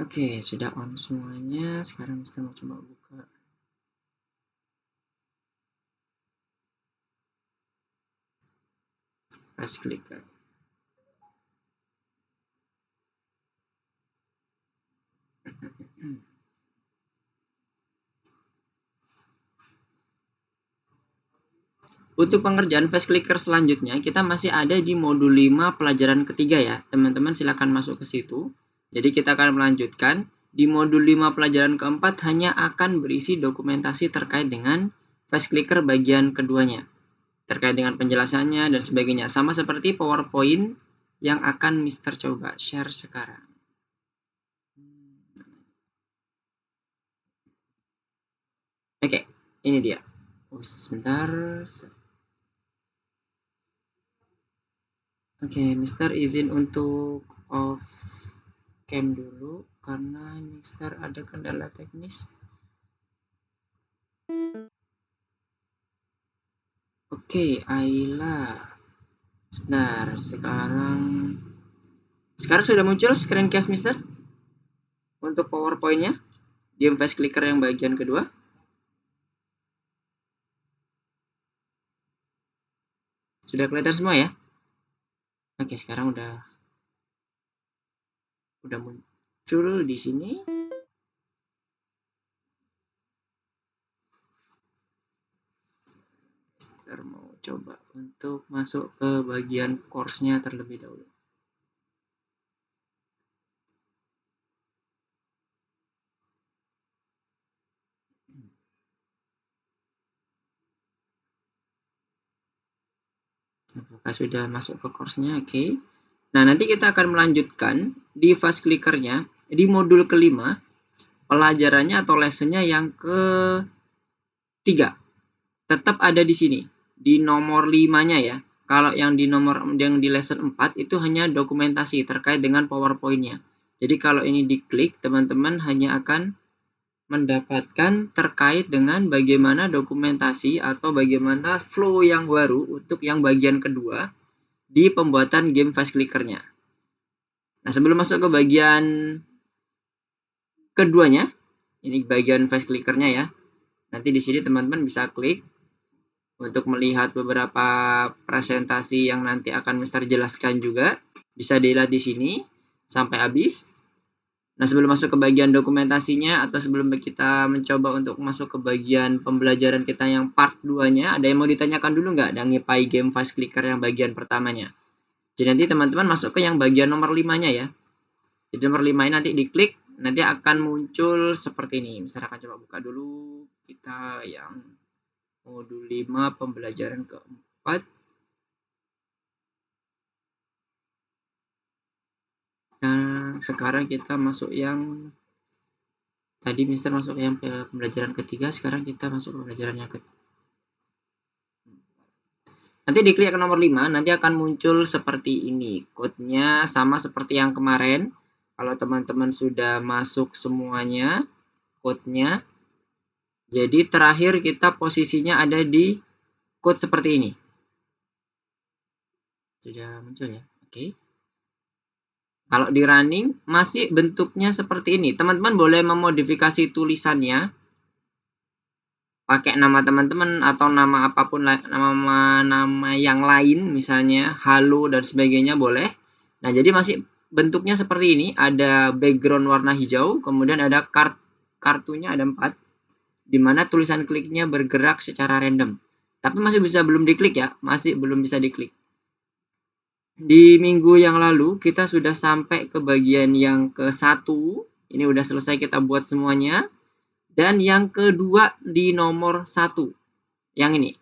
Oke, sudah on semuanya. Sekarang kita mau coba buka. Fast Clicker. Untuk pengerjaan Fast Clicker selanjutnya, kita masih ada di modul 5 pelajaran ketiga ya. Teman-teman silakan masuk ke situ. Jadi kita akan melanjutkan. Di modul 5 pelajaran keempat hanya akan berisi dokumentasi terkait dengan Fast Clicker bagian keduanya. Terkait dengan penjelasannya dan sebagainya. Sama seperti PowerPoint yang akan Mister coba share sekarang. Oke, ini dia. Sebentar. Oke, Mister izin untuk off cam dulu karena Mister ada kendala teknis. Oke, Ayla. Sebentar, sekarang sudah muncul screencast Mister untuk PowerPoint-nya. Game Fast Clicker yang bagian kedua. Sudah kelihatan semua ya? Oke, sekarang udah muncul di sini. Mister mau coba untuk masuk ke bagian course-nya terlebih dahulu. Apakah sudah masuk ke course-nya? Oke. Nah, nanti kita akan melanjutkan di Fast Clicker-nya di modul kelima, pelajarannya atau lesson-nya yang ketiga. Tetap ada di sini, di nomor 5-nya ya. Kalau yang di lesson 4 itu hanya dokumentasi terkait dengan PowerPoint-nya. Jadi kalau ini diklik, teman-teman hanya akan mendapatkan terkait dengan bagaimana dokumentasi atau bagaimana flow yang baru untuk yang bagian kedua di pembuatan game Fast Clicker-nya. Nah, sebelum masuk ke bagian keduanya, ini bagian Fast Clicker-nya ya. Nanti di sini teman-teman bisa klik untuk melihat beberapa presentasi yang nanti akan Mister jelaskan juga. Bisa dilihat di sini sampai habis. Nah, sebelum masuk ke bagian dokumentasinya atau sebelum kita mencoba untuk masuk ke bagian pembelajaran kita yang part 2-nya, ada yang mau ditanyakan dulu nggak dengan ngipai game Fast Clicker yang bagian pertamanya? Jadi nanti teman-teman masuk ke yang bagian nomor 5-nya ya. Jadi nomor 5 ini nanti diklik, nanti akan muncul seperti ini. Misalnya akan coba buka dulu kita yang modul 5 pembelajaran keempat. Nah, sekarang kita masuk yang tadi Mister masuk yang pembelajaran ketiga, sekarang kita masuk pembelajaran yang ketiga. Nanti diklik ke nomor 5, nanti akan muncul seperti ini. Code-nya sama seperti yang kemarin. Kalau teman-teman sudah masuk semuanya, code-nya. Jadi terakhir kita posisinya ada di code seperti ini. Sudah muncul ya? Oke. Kalau di running masih bentuknya seperti ini. Teman-teman boleh memodifikasi tulisannya pakai nama teman-teman atau nama apapun, nama yang lain, misalnya halo dan sebagainya boleh. Nah, jadi masih bentuknya seperti ini, ada background warna hijau, kemudian ada kartunya ada 4, di mana tulisan kliknya bergerak secara random. Tapi masih belum diklik ya, masih belum bisa diklik. Di minggu yang lalu kita sudah sampai ke bagian yang ke-1, ini udah selesai kita buat semuanya. Dan yang kedua di nomor 1, yang ini.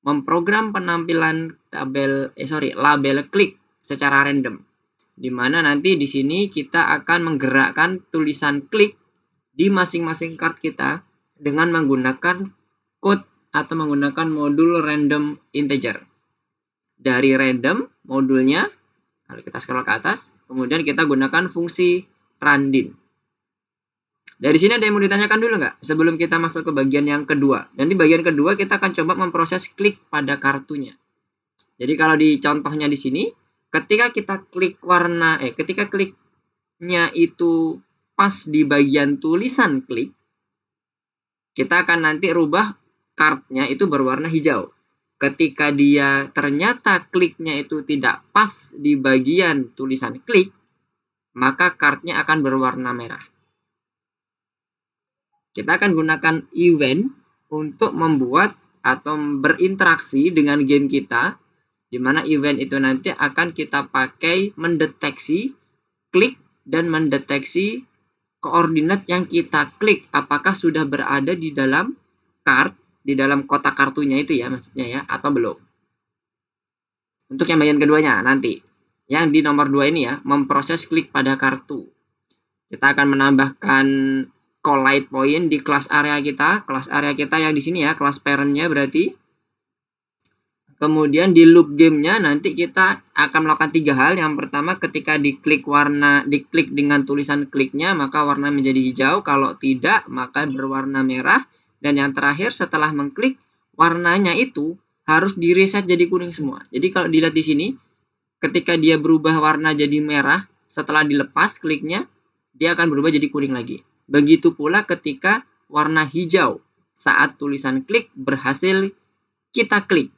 Memprogram penampilan label klik secara random. Di mana nanti di sini kita akan menggerakkan tulisan klik di masing-masing card kita dengan menggunakan code atau menggunakan modul random integer. Dari random modulnya, kalau kita scroll ke atas, kemudian kita gunakan fungsi randin. Dari sini ada yang mau ditanyakan dulu nggak? Sebelum kita masuk ke bagian yang kedua. Nanti bagian kedua kita akan coba memproses klik pada kartunya. Jadi kalau di contohnya di sini, ketika kita klik kliknya itu pas di bagian tulisan klik, kita akan nanti rubah kartnya itu berwarna hijau. Ketika dia ternyata kliknya itu tidak pas di bagian tulisan klik, maka kartnya akan berwarna merah. Kita akan gunakan event untuk membuat atau berinteraksi dengan game kita, di mana event itu nanti akan kita pakai mendeteksi klik dan mendeteksi koordinat yang kita klik apakah sudah berada di dalam di dalam kotak kartunya itu ya maksudnya ya, atau belum. Untuk yang bagian keduanya nanti, yang di nomor 2 ini ya, memproses klik pada kartu. Kita akan menambahkan collide point di kelas area kita. Kelas area kita yang di sini ya, kelas parent-nya berarti. Kemudian di loop gamenya nanti kita akan melakukan 3 hal. Yang pertama, ketika diklik dengan tulisan kliknya, maka warna menjadi hijau. Kalau tidak, maka berwarna merah. Dan yang terakhir, setelah mengklik, warnanya itu harus di reset jadi kuning semua. Jadi kalau dilihat di sini, ketika dia berubah warna jadi merah, setelah dilepas kliknya, dia akan berubah jadi kuning lagi. Begitu pula ketika warna hijau saat tulisan klik berhasil kita klik.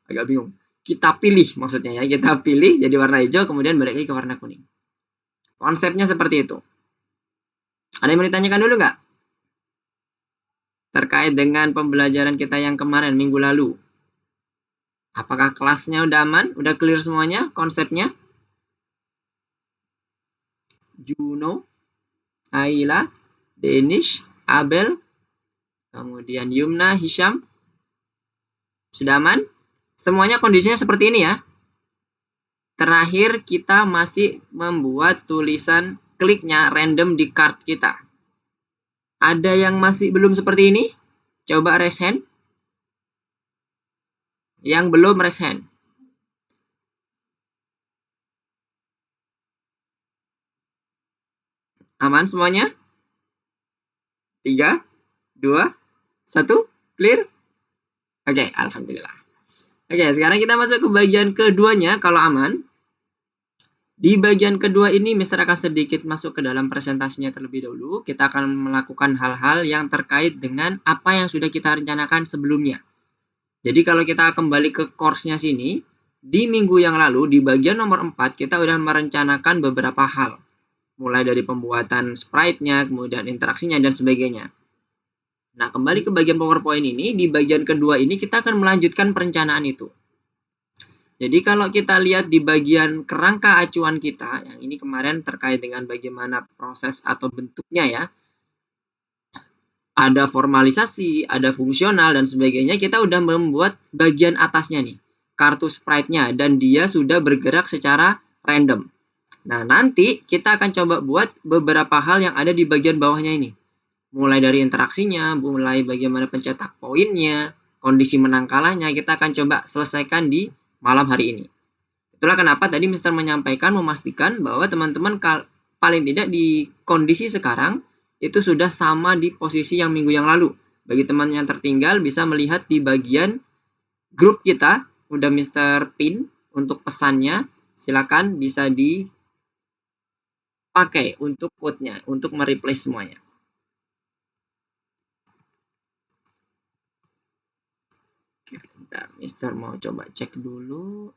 Agak bingung. Kita pilih maksudnya ya, kita pilih jadi warna hijau kemudian balik lagi ke warna kuning. Konsepnya seperti itu. Ada yang mau ditanyakan dulu nggak? Terkait dengan pembelajaran kita yang kemarin minggu lalu. Apakah kelasnya udah aman? Udah clear semuanya konsepnya? Juno, Aila, Denish, Abel, kemudian Yumna, Hisham. Sudah aman? Semuanya kondisinya seperti ini ya. Terakhir kita masih membuat tulisan kliknya random di card kita. Ada yang masih belum seperti ini? Coba raise hand. Yang belum raise hand. Aman semuanya? 3, 2, 1, clear? Oke, alhamdulillah. Oke, sekarang kita masuk ke bagian keduanya kalau aman. Di bagian kedua ini, Mister akan sedikit masuk ke dalam presentasinya terlebih dahulu. Kita akan melakukan hal-hal yang terkait dengan apa yang sudah kita rencanakan sebelumnya. Jadi kalau kita kembali ke course-nya sini, di minggu yang lalu, di bagian nomor 4, kita sudah merencanakan beberapa hal. Mulai dari pembuatan sprite-nya, kemudian interaksinya, dan sebagainya. Nah, kembali ke bagian PowerPoint ini, di bagian kedua ini kita akan melanjutkan perencanaan itu. Jadi kalau kita lihat di bagian kerangka acuan kita, yang ini kemarin terkait dengan bagaimana proses atau bentuknya ya, ada formalisasi, ada fungsional, dan sebagainya, kita udah membuat bagian atasnya nih, kartu sprite-nya, dan dia sudah bergerak secara random. Nah, nanti kita akan coba buat beberapa hal yang ada di bagian bawahnya ini. Mulai dari interaksinya, mulai bagaimana pencetak poinnya, kondisi menang kalahnya, kita akan coba selesaikan di malam hari ini. Itulah kenapa tadi Mister menyampaikan, memastikan bahwa teman-teman paling tidak di kondisi sekarang itu sudah sama di posisi yang minggu yang lalu. Bagi teman yang tertinggal bisa melihat di bagian grup kita, udah Mister pin untuk pesannya, silakan bisa dipakai untuk quote-nya, untuk mereplace semuanya. Bentar, Mister mau coba cek dulu.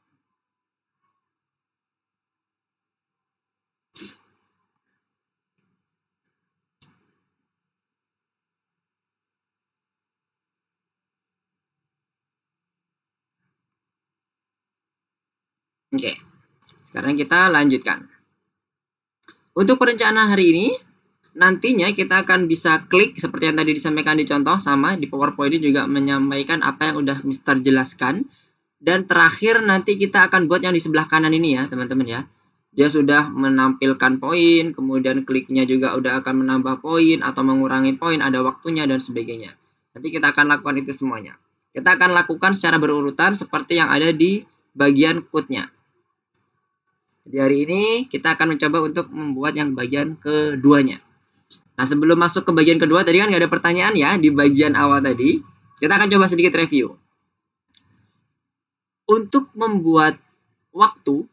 Oke, sekarang kita lanjutkan. Untuk perencanaan hari ini, nantinya kita akan bisa klik seperti yang tadi disampaikan di contoh, sama di PowerPoint ini juga menyampaikan apa yang udah Mister jelaskan. Dan terakhir nanti kita akan buat yang di sebelah kanan ini ya teman-teman ya. Dia sudah menampilkan poin, kemudian kliknya juga udah akan menambah poin atau mengurangi poin, ada waktunya dan sebagainya. Nanti kita akan lakukan itu semuanya. Kita akan lakukan secara berurutan seperti yang ada di bagian code-nya. Di hari ini kita akan mencoba untuk membuat yang bagian keduanya. Nah, sebelum masuk ke bagian kedua, tadi kan nggak ada pertanyaan ya di bagian awal tadi. Kita akan coba sedikit review. Untuk membuat waktu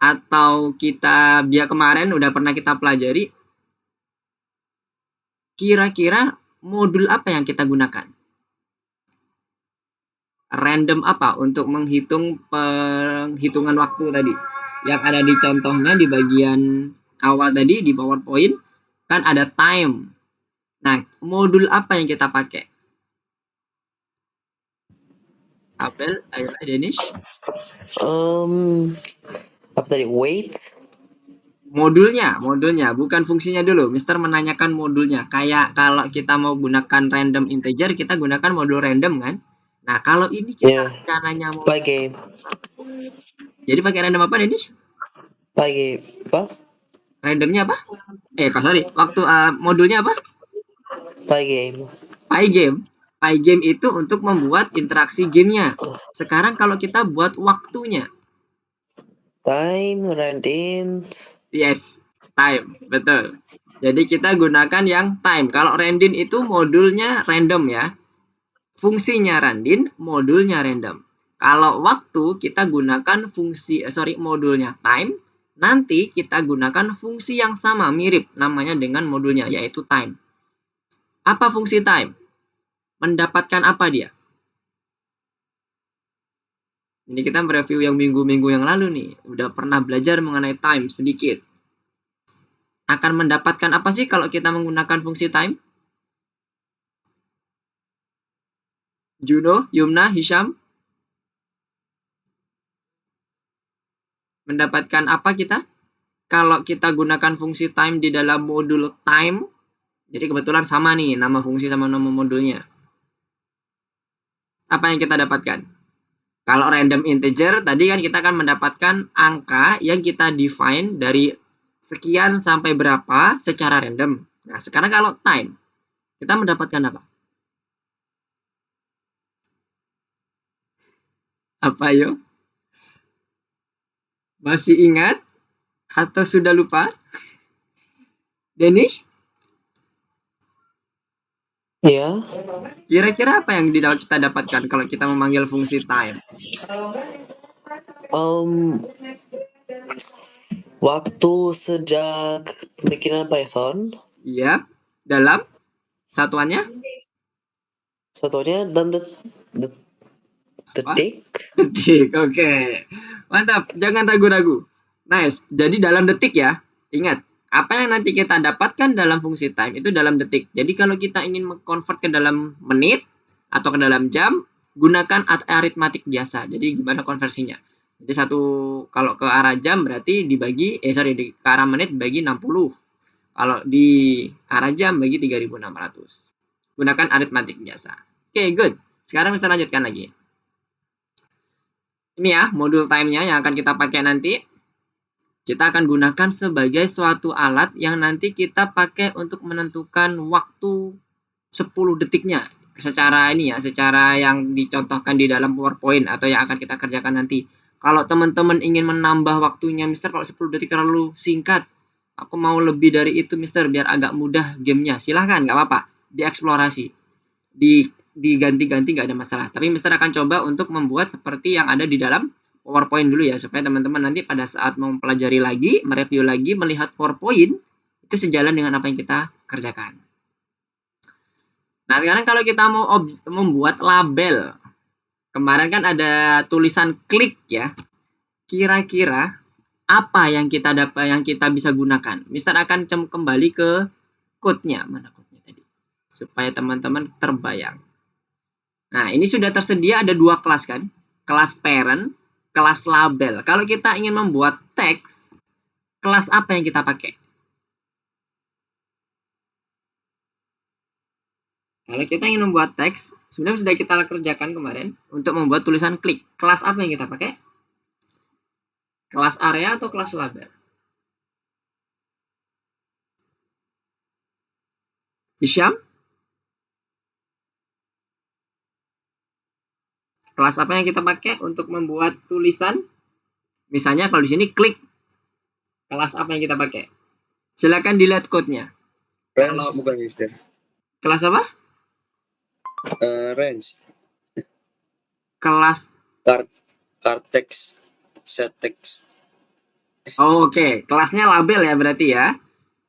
atau kita biar kemarin udah pernah kita pelajari, kira-kira modul apa yang kita gunakan? Random apa untuk menghitung penghitungan waktu tadi? Yang ada di contohnya di bagian awal tadi di PowerPoint kan ada time. Nah, modul apa yang kita pakai? Abel, Ayla, Danish? Apa tadi? Wait? Modulnya, bukan fungsinya dulu. Mister menanyakan modulnya. Kayak kalau kita mau gunakan random integer, kita gunakan modul random kan? Nah, kalau ini kita Ya, rencananya mau pakai jadi pakai random apa, Danish? apa? Randomnya apa? Sorry. Waktu modulnya apa? Pakai Pygame. Pygame itu untuk membuat interaksi gamenya. Sekarang kalau kita buat waktunya. time random. Yes, time. Betul. Jadi kita gunakan yang time. Kalau random itu modulnya random ya. Fungsinya random, modulnya random. Kalau waktu kita gunakan modulnya time. Nanti kita gunakan fungsi yang sama mirip namanya dengan modulnya yaitu time. Apa fungsi time? Mendapatkan apa dia? Ini kita mereview yang minggu-minggu yang lalu nih. Udah pernah belajar mengenai time sedikit. Akan mendapatkan apa sih kalau kita menggunakan fungsi time? Juno, Yumna, Hisham? Mendapatkan apa kita? Kalau kita gunakan fungsi time di dalam modul time, jadi kebetulan sama nih nama fungsi sama nama modulnya. Apa yang kita dapatkan? Kalau random integer, tadi kan kita akan mendapatkan angka yang kita define dari sekian sampai berapa secara random. Nah, sekarang kalau time, kita mendapatkan apa? Apa yo? Masih ingat? Atau sudah lupa? Danish? Ya. Kira-kira apa yang kita dapatkan kalau kita memanggil fungsi time? Waktu sejak pemikiran Python. Iya, dalam satuannya Satunya dan apa? detik. Detik. Oke. Mantap, jangan ragu-ragu. Nice. Jadi dalam detik ya. Ingat, apa yang nanti kita dapatkan dalam fungsi time itu dalam detik. Jadi kalau kita ingin mengkonvert ke dalam menit atau ke dalam jam, gunakan aritmatik biasa. Jadi gimana konversinya? Jadi kalau ke arah jam berarti ke arah menit dibagi 60. Kalau di arah jam bagi 3600. Gunakan aritmatik biasa. Oke, good. Sekarang kita lanjutkan lagi. Ini ya, modul time-nya yang akan kita pakai nanti. Kita akan gunakan sebagai suatu alat yang nanti kita pakai untuk menentukan waktu 10 detiknya. Secara yang dicontohkan di dalam PowerPoint atau yang akan kita kerjakan nanti. Kalau teman-teman ingin menambah waktunya, Mister, kalau 10 detik terlalu singkat. Aku mau lebih dari itu, Mister, biar agak mudah gamenya. Silahkan, nggak apa-apa. Dieksplorasi. Diganti-ganti nggak ada masalah. Tapi Mister akan coba untuk membuat seperti yang ada di dalam PowerPoint dulu ya, supaya teman-teman nanti pada saat mempelajari lagi, mereview lagi, melihat PowerPoint, itu sejalan dengan apa yang kita kerjakan. Nah, sekarang kalau kita mau membuat label, kemarin kan ada tulisan klik ya. Kira-kira apa yang kita bisa gunakan? Mister akan kembali ke code-nya. Mana code-nya tadi? Supaya teman-teman terbayang. Nah, ini sudah tersedia ada 2 kelas kan? Kelas parent, kelas label. Kalau kita ingin membuat teks, kelas apa yang kita pakai? Kalau kita ingin membuat teks, sebenarnya sudah kita kerjakan kemarin untuk membuat tulisan klik. Kelas apa yang kita pakai? Kelas area atau kelas label? Hisham? Kelas apa yang kita pakai untuk membuat tulisan? Misalnya kalau di sini klik, kelas apa yang kita pakai? Silakan dilihat code-nya. Range Kalau bukan Mister. kelas apa? Range. Kelas Card text. Set text. Oke, kelasnya label ya berarti ya.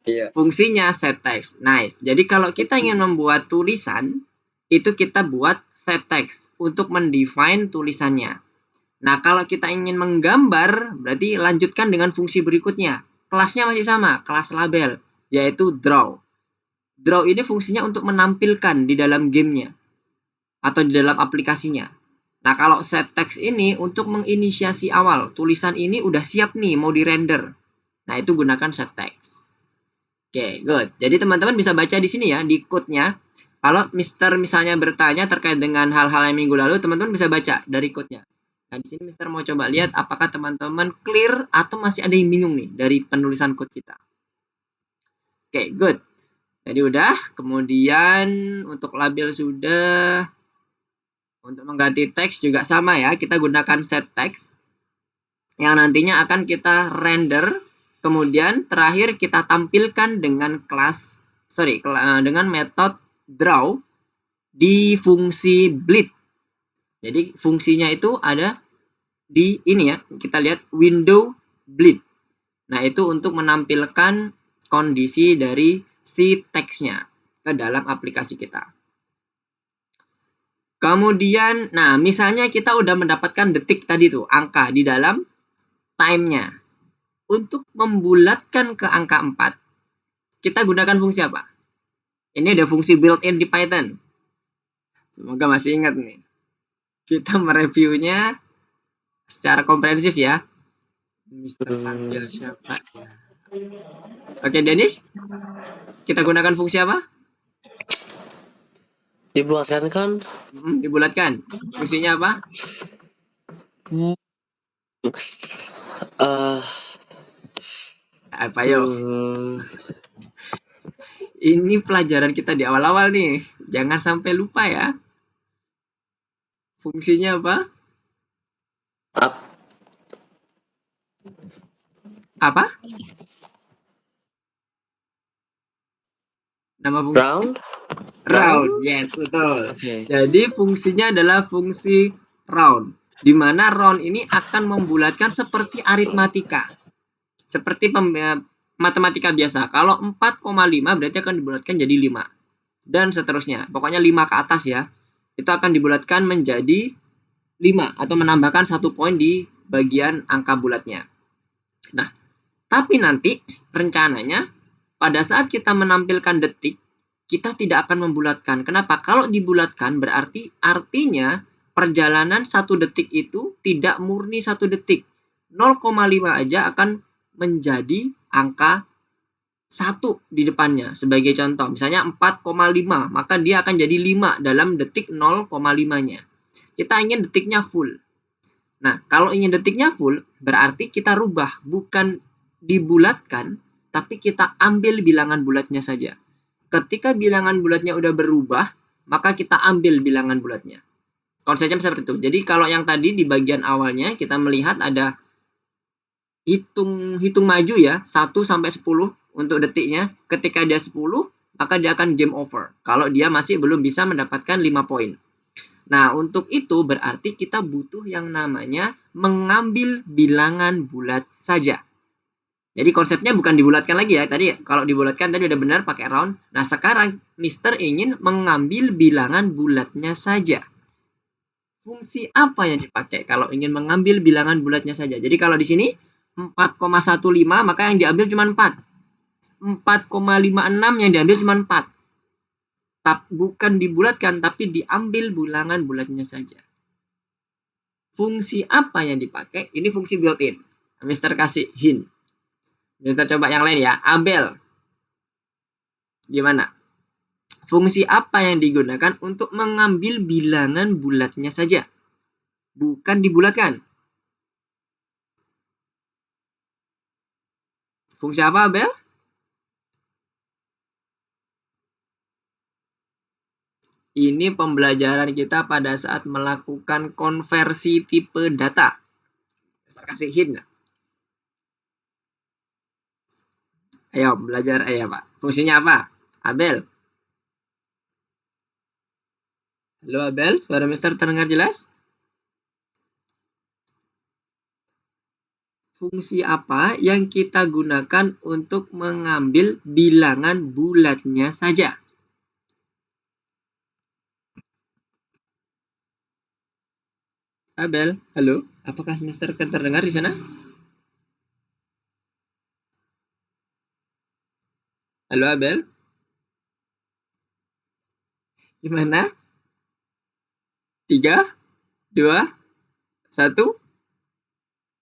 Iya. Fungsinya set text. Nice. Jadi kalau kita ingin membuat tulisan, itu kita buat set text untuk mendefine tulisannya. Nah, kalau kita ingin menggambar, berarti lanjutkan dengan fungsi berikutnya. Kelasnya masih sama, kelas label, yaitu draw. Draw ini fungsinya untuk menampilkan di dalam gamenya atau di dalam aplikasinya. Nah, kalau set text ini untuk menginisiasi awal. Tulisan ini udah siap nih, mau di-render. Nah, itu gunakan set text. Oke, good. Jadi teman-teman bisa baca di sini ya, di code-nya. Kalau Mister misalnya bertanya terkait dengan hal-hal yang minggu lalu, teman-teman bisa baca dari code-nya. Nah, di sini Mister mau coba lihat apakah teman-teman clear atau masih ada yang bingung nih dari penulisan code kita. Oke, good. Jadi udah, kemudian untuk label sudah. Untuk mengganti teks juga sama ya, kita gunakan set text yang nantinya akan kita render, kemudian terakhir kita tampilkan dengan dengan metode draw di fungsi bleed. Jadi fungsinya itu ada di ini ya, kita lihat window bleed. Nah, itu untuk menampilkan kondisi dari si teksnya ke dalam aplikasi kita. Kemudian, nah misalnya kita udah mendapatkan detik tadi tuh, angka di dalam time-nya. Untuk membulatkan ke angka 4, kita gunakan fungsi apa? Ini ada fungsi built-in di Python. Semoga masih ingat nih. Kita mereviewnya secara komprehensif ya. Mister panggil siapa ya? Oke, Dennis, kita gunakan fungsi apa? Dibuatkan kan? Dibulatkan. Fungsinya apa? Eh, Apa yo? Ini pelajaran kita di awal-awal nih. Jangan sampai lupa ya. Fungsinya apa? up, Apa? Nama fungsinya? round, Round. Yes, betul. Oke. Jadi fungsinya adalah fungsi round. Di mana round ini akan membulatkan seperti aritmatika. Seperti matematika biasa. Kalau 4,5 berarti akan dibulatkan jadi 5. Dan seterusnya. Pokoknya 5 ke atas ya. Itu akan dibulatkan menjadi 5 atau menambahkan 1 poin di bagian angka bulatnya. Nah, tapi nanti rencananya pada saat kita menampilkan detik, kita tidak akan membulatkan. Kenapa? Kalau dibulatkan berarti artinya perjalanan 1 detik itu tidak murni 1 detik. 0,5 aja akan menjadi angka 1 di depannya. Sebagai contoh, misalnya 4,5, maka dia akan jadi 5 dalam detik 0,5-nya. Kita ingin detiknya full. Nah, kalau ingin detiknya full, berarti kita rubah, bukan dibulatkan, tapi kita ambil bilangan bulatnya saja. Ketika bilangan bulatnya udah berubah, maka kita ambil bilangan bulatnya. Konsepnya seperti itu. Jadi kalau yang tadi di bagian awalnya kita melihat ada hitung maju ya, 1 sampai 10 untuk detiknya. Ketika dia 10, maka dia akan game over. Kalau dia masih belum bisa mendapatkan 5 poin. Nah, untuk itu berarti kita butuh yang namanya mengambil bilangan bulat saja. Jadi konsepnya bukan dibulatkan lagi ya. Tadi kalau dibulatkan tadi udah benar pakai round. Nah, sekarang Mister ingin mengambil bilangan bulatnya saja. Fungsi apa yang dipakai kalau ingin mengambil bilangan bulatnya saja? Jadi kalau di sini 4,15 maka yang diambil cuma 4. 4,56 yang diambil cuma 4. Bukan dibulatkan tapi diambil bilangan bulatnya saja. Fungsi apa yang dipakai? Ini fungsi built-in. Mister kasih hint. Mister coba yang lain ya. Abel. Gimana? Fungsi apa yang digunakan untuk mengambil bilangan bulatnya saja? Bukan dibulatkan. Fungsi apa, Abel? Ini pembelajaran kita pada saat melakukan konversi tipe data. Mister kasih hint. Ayo, belajar. Ayo, Pak. Fungsinya apa? Abel. Halo, Abel. Suara Mister terdengar jelas? fungsi apa yang kita gunakan untuk mengambil bilangan bulatnya saja? Abel, halo, apakah Mister terdengar di sana? Halo Abel, gimana? 3, 2, 1,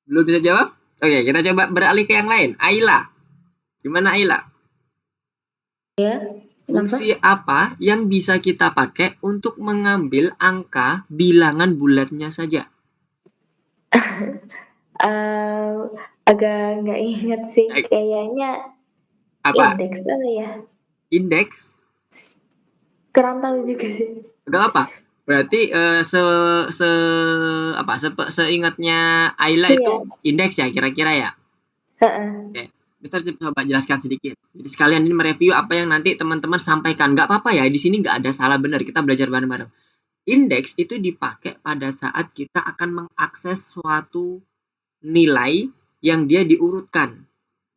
belum bisa jawab? Oke, kita coba beralih ke yang lain. Ayla, gimana Ayla? Ya, Fungsi apa yang bisa kita pakai untuk mengambil angka bilangan bulatnya saja? Agak nggak ingat sih, kayaknya Apa? indeks apa ya? Indeks? Kurang tahu juga sih. Gak apa. Berarti seingatnya Ayla Iya. itu indeks ya kira-kira ya? Oke. Mister coba jelaskan sedikit. Jadi sekalian ini mereview apa yang nanti teman-teman sampaikan. Nggak apa-apa ya, di sini nggak ada salah benar. Kita belajar bareng-bareng. Indeks itu dipakai pada saat kita akan mengakses suatu nilai yang dia diurutkan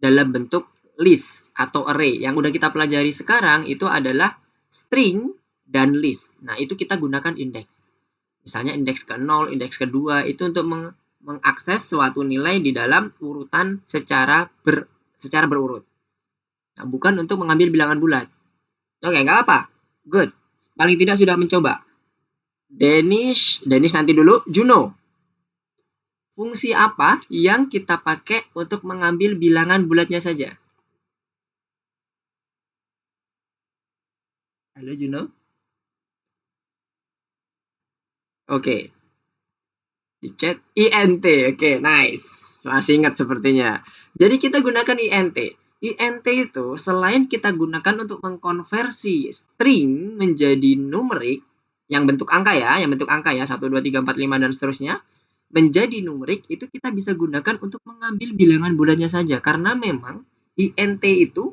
dalam bentuk list atau array. Yang udah kita pelajari sekarang itu adalah string dan list. Nah, itu kita gunakan indeks. Misalnya indeks ke-0, indeks ke-2 itu untuk mengakses suatu nilai di dalam urutan secara berurut. Nah, bukan untuk mengambil bilangan bulat. Oke, nggak apa. Good. Paling tidak sudah mencoba. Danish nanti dulu. Juno, fungsi apa yang kita pakai untuk mengambil bilangan bulatnya saja? Halo Juno. Oke. Di chat INT. Oke, nice. Masih ingat sepertinya. Jadi kita gunakan INT. INT itu selain kita gunakan untuk mengkonversi string menjadi numerik yang bentuk angka ya, 1 2 3 4 5 dan seterusnya menjadi numerik, itu kita bisa gunakan untuk mengambil bilangan bulatnya saja karena memang INT itu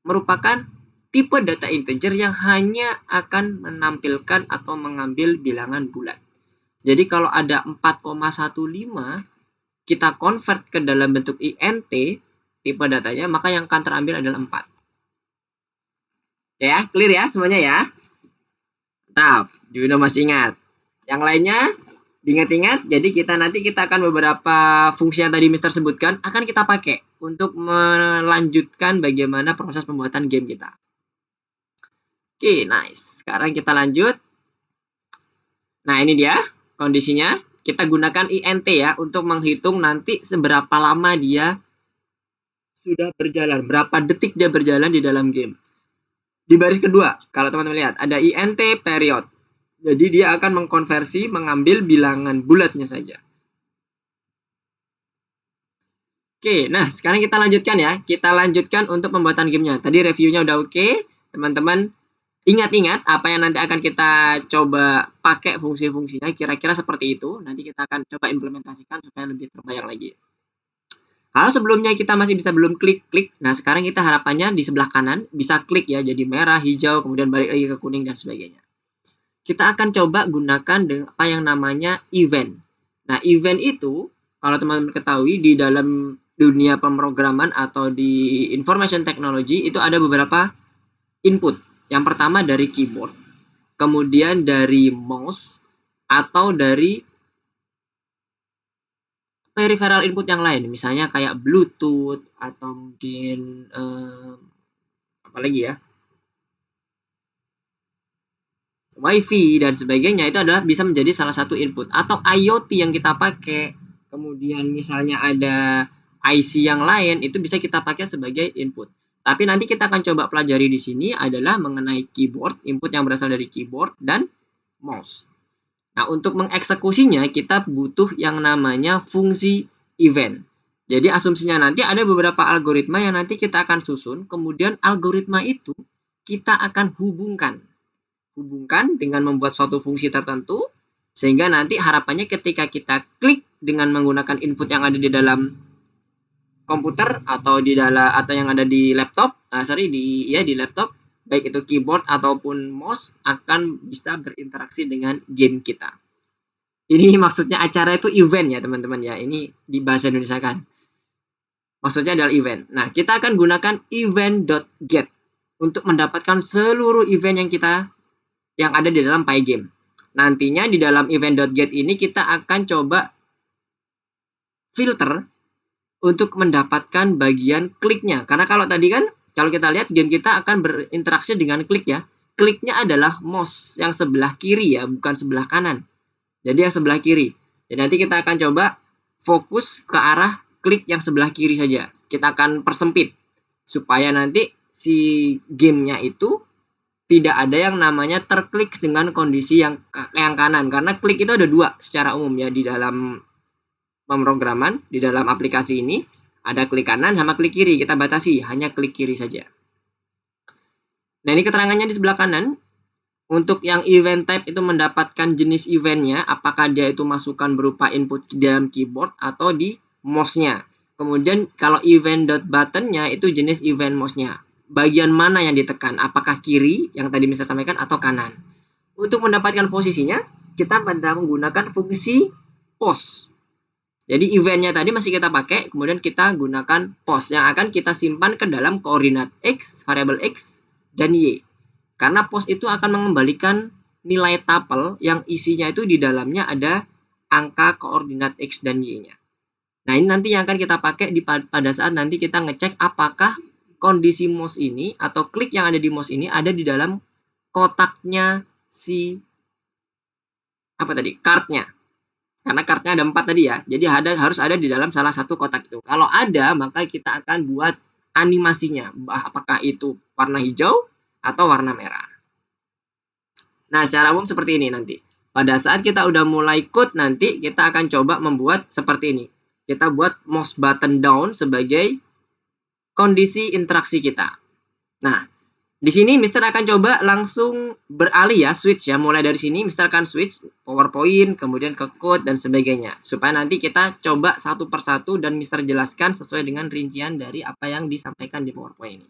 merupakan tipe data integer yang hanya akan menampilkan atau mengambil bilangan bulat. Jadi kalau ada 4,15 kita convert ke dalam bentuk INT tipe datanya, maka yang akan terambil adalah 4. Ya, clear ya semuanya ya? Mantap, Juno masih ingat. Yang lainnya diingat-ingat, jadi nanti kita akan beberapa fungsi yang tadi Mister sebutkan akan kita pakai untuk melanjutkan bagaimana proses pembuatan game kita. Oke, nice. Sekarang kita lanjut. Nah, ini dia kondisinya. Kita gunakan INT ya untuk menghitung nanti seberapa lama dia sudah berjalan, berapa detik dia berjalan di dalam game. Di baris kedua, kalau teman-teman lihat, ada INT period. Jadi dia akan mengkonversi, mengambil bilangan bulatnya saja. Oke, nah sekarang kita lanjutkan ya. Kita lanjutkan untuk pembuatan gamenya. Tadi reviewnya udah oke. Teman-teman ingat-ingat apa yang nanti akan kita coba pakai fungsi-fungsinya. Kira-kira seperti itu. Nanti kita akan coba implementasikan supaya lebih terbayang lagi. Kalau sebelumnya kita masih bisa belum klik, nah sekarang kita harapannya di sebelah kanan bisa klik ya, jadi merah, hijau, kemudian balik lagi ke kuning dan sebagainya. Kita akan coba gunakan dengan apa yang namanya event. Nah, event itu kalau teman-teman ketahui di dalam dunia pemrograman atau di information technology itu ada beberapa input. Yang pertama dari keyboard, kemudian dari mouse, atau dari peripheral input yang lain, misalnya kayak Bluetooth atau mungkin apa lagi ya, WiFi dan sebagainya, itu adalah bisa menjadi salah satu input. Atau IoT yang kita pakai, kemudian misalnya ada IC yang lain, itu bisa kita pakai sebagai input. Tapi nanti kita akan coba pelajari di sini adalah mengenai keyboard, input yang berasal dari keyboard dan mouse. Nah, untuk mengeksekusinya kita butuh yang namanya fungsi event. Jadi asumsinya nanti ada beberapa algoritma yang nanti kita akan susun, kemudian algoritma itu kita akan hubungkan dengan membuat suatu fungsi tertentu, sehingga nanti harapannya ketika kita klik dengan menggunakan input yang ada di dalam komputer atau yang ada di laptop, di laptop, baik itu keyboard ataupun mouse akan bisa berinteraksi dengan game kita. Ini maksudnya acara itu event ya teman-teman ya. Ini di bahasa Indonesia kan. Maksudnya adalah event. Nah, kita akan gunakan event.get untuk mendapatkan seluruh event yang ada di dalam Pygame. Nantinya di dalam event.get ini kita akan coba filter untuk mendapatkan bagian kliknya. Karena kalau tadi kan, kalau kita lihat game kita akan berinteraksi dengan klik ya. Kliknya adalah mouse yang sebelah kiri ya, bukan sebelah kanan. Jadi yang sebelah kiri. Jadi nanti kita akan coba fokus ke arah klik yang sebelah kiri saja. Kita akan persempit supaya nanti si gamenya itu tidak ada yang namanya terklik dengan kondisi yang kanan. Karena klik itu ada dua secara umum ya di dalam pemrograman, di dalam aplikasi ini. Ada klik kanan sama klik kiri. Kita batasi hanya klik kiri saja. Nah, ini keterangannya di sebelah kanan. Untuk yang event type itu mendapatkan jenis eventnya, apakah dia itu masukan berupa input di dalam keyboard atau di mouse-nya. Kemudian kalau event.button-nya itu jenis event mouse-nya. Bagian mana yang ditekan, apakah kiri yang tadi Mister sampaikan atau kanan. Untuk mendapatkan posisinya, kita menggunakan fungsi pause. Jadi eventnya tadi masih kita pakai, kemudian kita gunakan pause yang akan kita simpan ke dalam koordinat X, variabel X, dan Y. Karena pause itu akan mengembalikan nilai tuple yang isinya itu di dalamnya ada angka koordinat X dan Y-nya. Nah, ini nanti yang akan kita pakai pada saat nanti kita ngecek apakah kondisi mouse ini atau klik yang ada di mouse ini ada di dalam kotaknya si cardnya. Karena cardnya ada 4 tadi ya. Jadi harus ada di dalam salah satu kotak itu. Kalau ada, maka kita akan buat animasinya. Apakah itu warna hijau atau warna merah. Nah, secara umum seperti ini nanti. Pada saat kita udah mulai code nanti, kita akan coba membuat seperti ini. Kita buat mouse button down sebagai kondisi interaksi kita. Nah, di sini Mister akan coba langsung beralih ya, switch ya. Mulai dari sini Mister akan switch PowerPoint, kemudian ke code dan sebagainya. Supaya nanti kita coba satu persatu dan Mister jelaskan sesuai dengan rincian dari apa yang disampaikan di PowerPoint ini.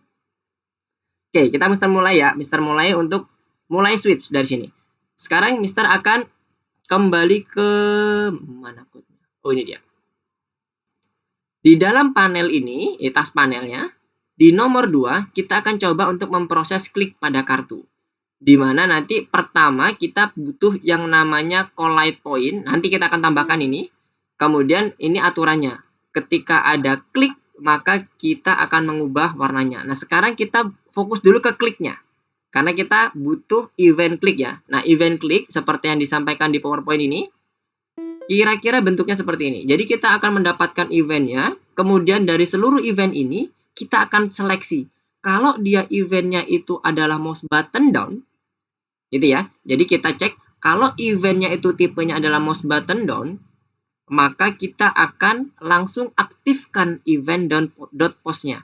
Oke, kita Mister mulai ya. Mister mulai untuk mulai switch dari sini. Sekarang Mister akan kembali ke mana code-nya? Oh, ini dia. Di dalam panel ini, task panelnya, di nomor 2, kita akan coba untuk memproses klik pada kartu. Di mana nanti pertama kita butuh yang namanya collide point. Nanti kita akan tambahkan ini. Kemudian ini aturannya. Ketika ada klik, maka kita akan mengubah warnanya. Nah, sekarang kita fokus dulu ke kliknya. Karena kita butuh event klik ya. Nah, event klik seperti yang disampaikan di PowerPoint ini, kira-kira bentuknya seperti ini. Jadi kita akan mendapatkan eventnya, kemudian dari seluruh event ini, kita akan seleksi. Kalau dia eventnya itu adalah mouse button down, gitu ya. Jadi kita cek, kalau eventnya itu tipenya adalah mouse button down, maka kita akan langsung aktifkan event.pause-nya.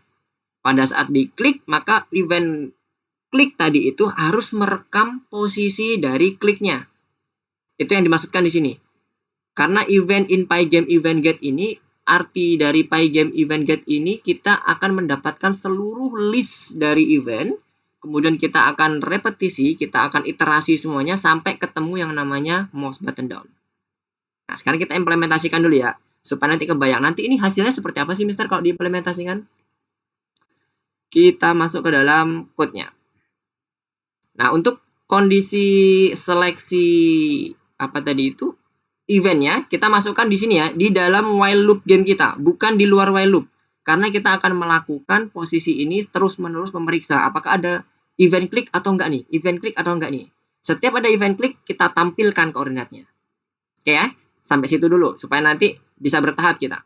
Pada saat diklik, maka event klik tadi itu harus merekam posisi dari kliknya. Itu yang dimaksudkan di sini. Karena event in Pygame event get ini, arti dari Pygame event get ini, kita akan mendapatkan seluruh list dari event. Kemudian kita akan repetisi, kita akan iterasi semuanya sampai ketemu yang namanya mouse button down. Nah, sekarang kita implementasikan dulu ya, supaya nanti kebayang. Nanti ini hasilnya seperti apa sih, Mister, kalau diimplementasikan? Kita masuk ke dalam code-nya. Nah, untuk kondisi seleksi apa tadi itu, eventnya, kita masukkan di sini ya, di dalam while loop game kita, bukan di luar while loop. Karena kita akan melakukan posisi ini terus-menerus memeriksa, apakah ada event klik atau enggak nih, event klik atau enggak nih. Setiap ada event klik, kita tampilkan koordinatnya. Oke ya? Sampai situ dulu, supaya nanti bisa bertahap kita.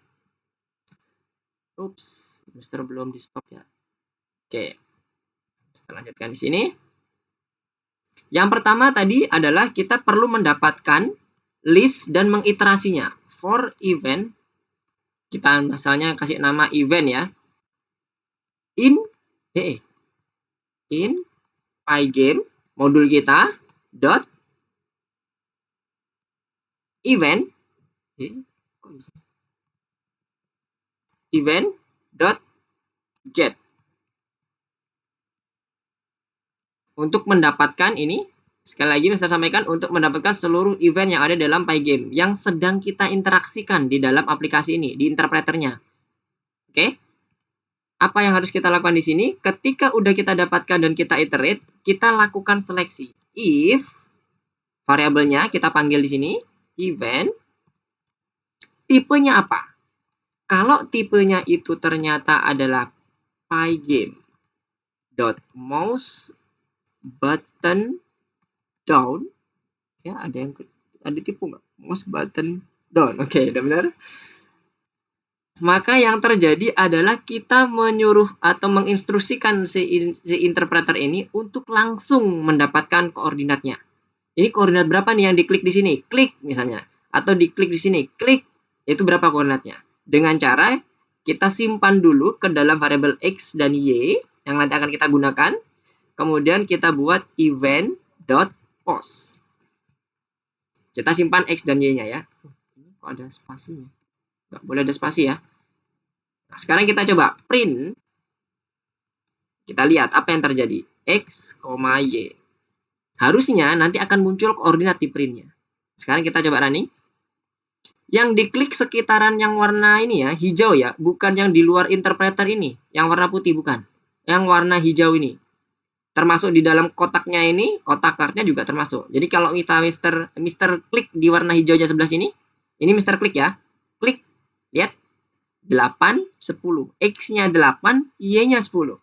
Ups, Mister belum di stop ya. Oke, kita lanjutkan di sini. Yang pertama tadi adalah kita perlu mendapatkan list dan mengiterasinya. For event, kita misalnya kasih nama event ya. In Pygame, modul kita, dot event dot get. Untuk mendapatkan ini, sekali lagi Mister sampaikan, untuk mendapatkan seluruh event yang ada dalam Pygame yang sedang kita interaksikan di dalam aplikasi ini, di interpreternya. Oke, apa yang harus kita lakukan di sini? Ketika udah kita dapatkan dan kita iterate, kita lakukan seleksi. If variabelnya kita panggil di sini event, tipenya apa? Kalau tipenya itu ternyata adalah pygame.mouse button down, ya ada tipu nggak? Mouse button down, oke, udah benar. Maka yang terjadi adalah kita menyuruh atau menginstruksikan si interpreter ini untuk langsung mendapatkan koordinatnya. Ini koordinat berapa nih yang diklik di sini? Klik misalnya. Atau diklik di sini, klik. Itu berapa koordinatnya? Dengan cara kita simpan dulu ke dalam variabel X dan Y yang nanti akan kita gunakan. Kemudian kita buat event.post. Kita simpan X dan Y-nya ya. Ini kok ada spasinya? Nggak boleh ada spasi ya. Nah, sekarang kita coba print. Kita lihat apa yang terjadi. X, Y. Harusnya nanti akan muncul koordinat di printnya. Sekarang kita coba running. Yang diklik sekitaran yang warna ini ya, hijau ya. Bukan yang di luar interpreter ini. Yang warna putih, bukan. Yang warna hijau ini. Termasuk di dalam kotaknya ini, kotak kartnya juga termasuk. Jadi kalau kita Mister klik di warna hijaunya sebelah sini. Ini Mister klik ya. Klik. Lihat. 8, 10. X-nya 8, Y-nya 10.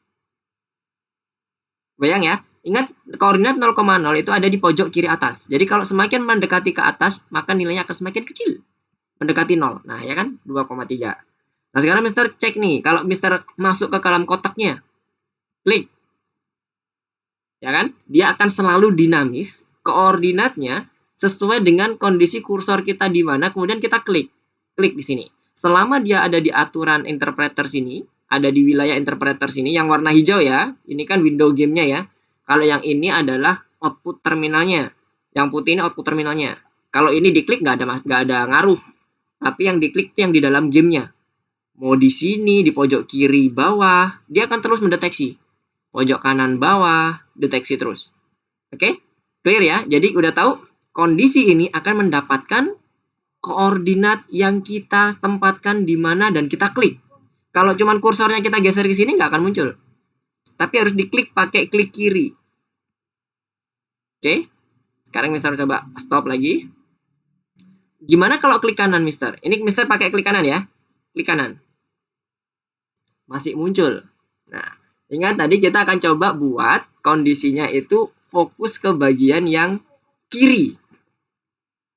Bayang ya. Ingat, koordinat 0,0 itu ada di pojok kiri atas. Jadi kalau semakin mendekati ke atas, maka nilainya akan semakin kecil. Mendekati 0. Nah, ya kan? 2,3. Nah, sekarang Mister cek nih. Kalau Mister masuk ke dalam kotaknya. Klik. Ya kan? Dia akan selalu dinamis. Koordinatnya sesuai dengan kondisi kursor kita di mana. Kemudian kita klik. Klik di sini. Selama dia ada di aturan interpreter sini, ada di wilayah interpreter sini, yang warna hijau ya, ini kan window game-nya ya. Kalau yang ini adalah output terminalnya. Yang putih ini output terminalnya. Kalau ini diklik nggak ada ngaruh. Tapi yang diklik itu yang di dalam gamenya. Mau di sini, di pojok kiri bawah, dia akan terus mendeteksi. Pojok kanan bawah, deteksi terus. Oke? Clear ya? Jadi udah tahu, kondisi ini akan mendapatkan koordinat yang kita tempatkan di mana dan kita klik. Kalau cuman kursornya kita geser ke sini nggak akan muncul. Tapi harus diklik pakai klik kiri. Oke. Sekarang Mister coba stop lagi. Gimana kalau klik kanan Mister? Ini Mister pakai klik kanan ya. Klik kanan. Masih muncul. Nah, ingat tadi kita akan coba buat kondisinya itu fokus ke bagian yang kiri.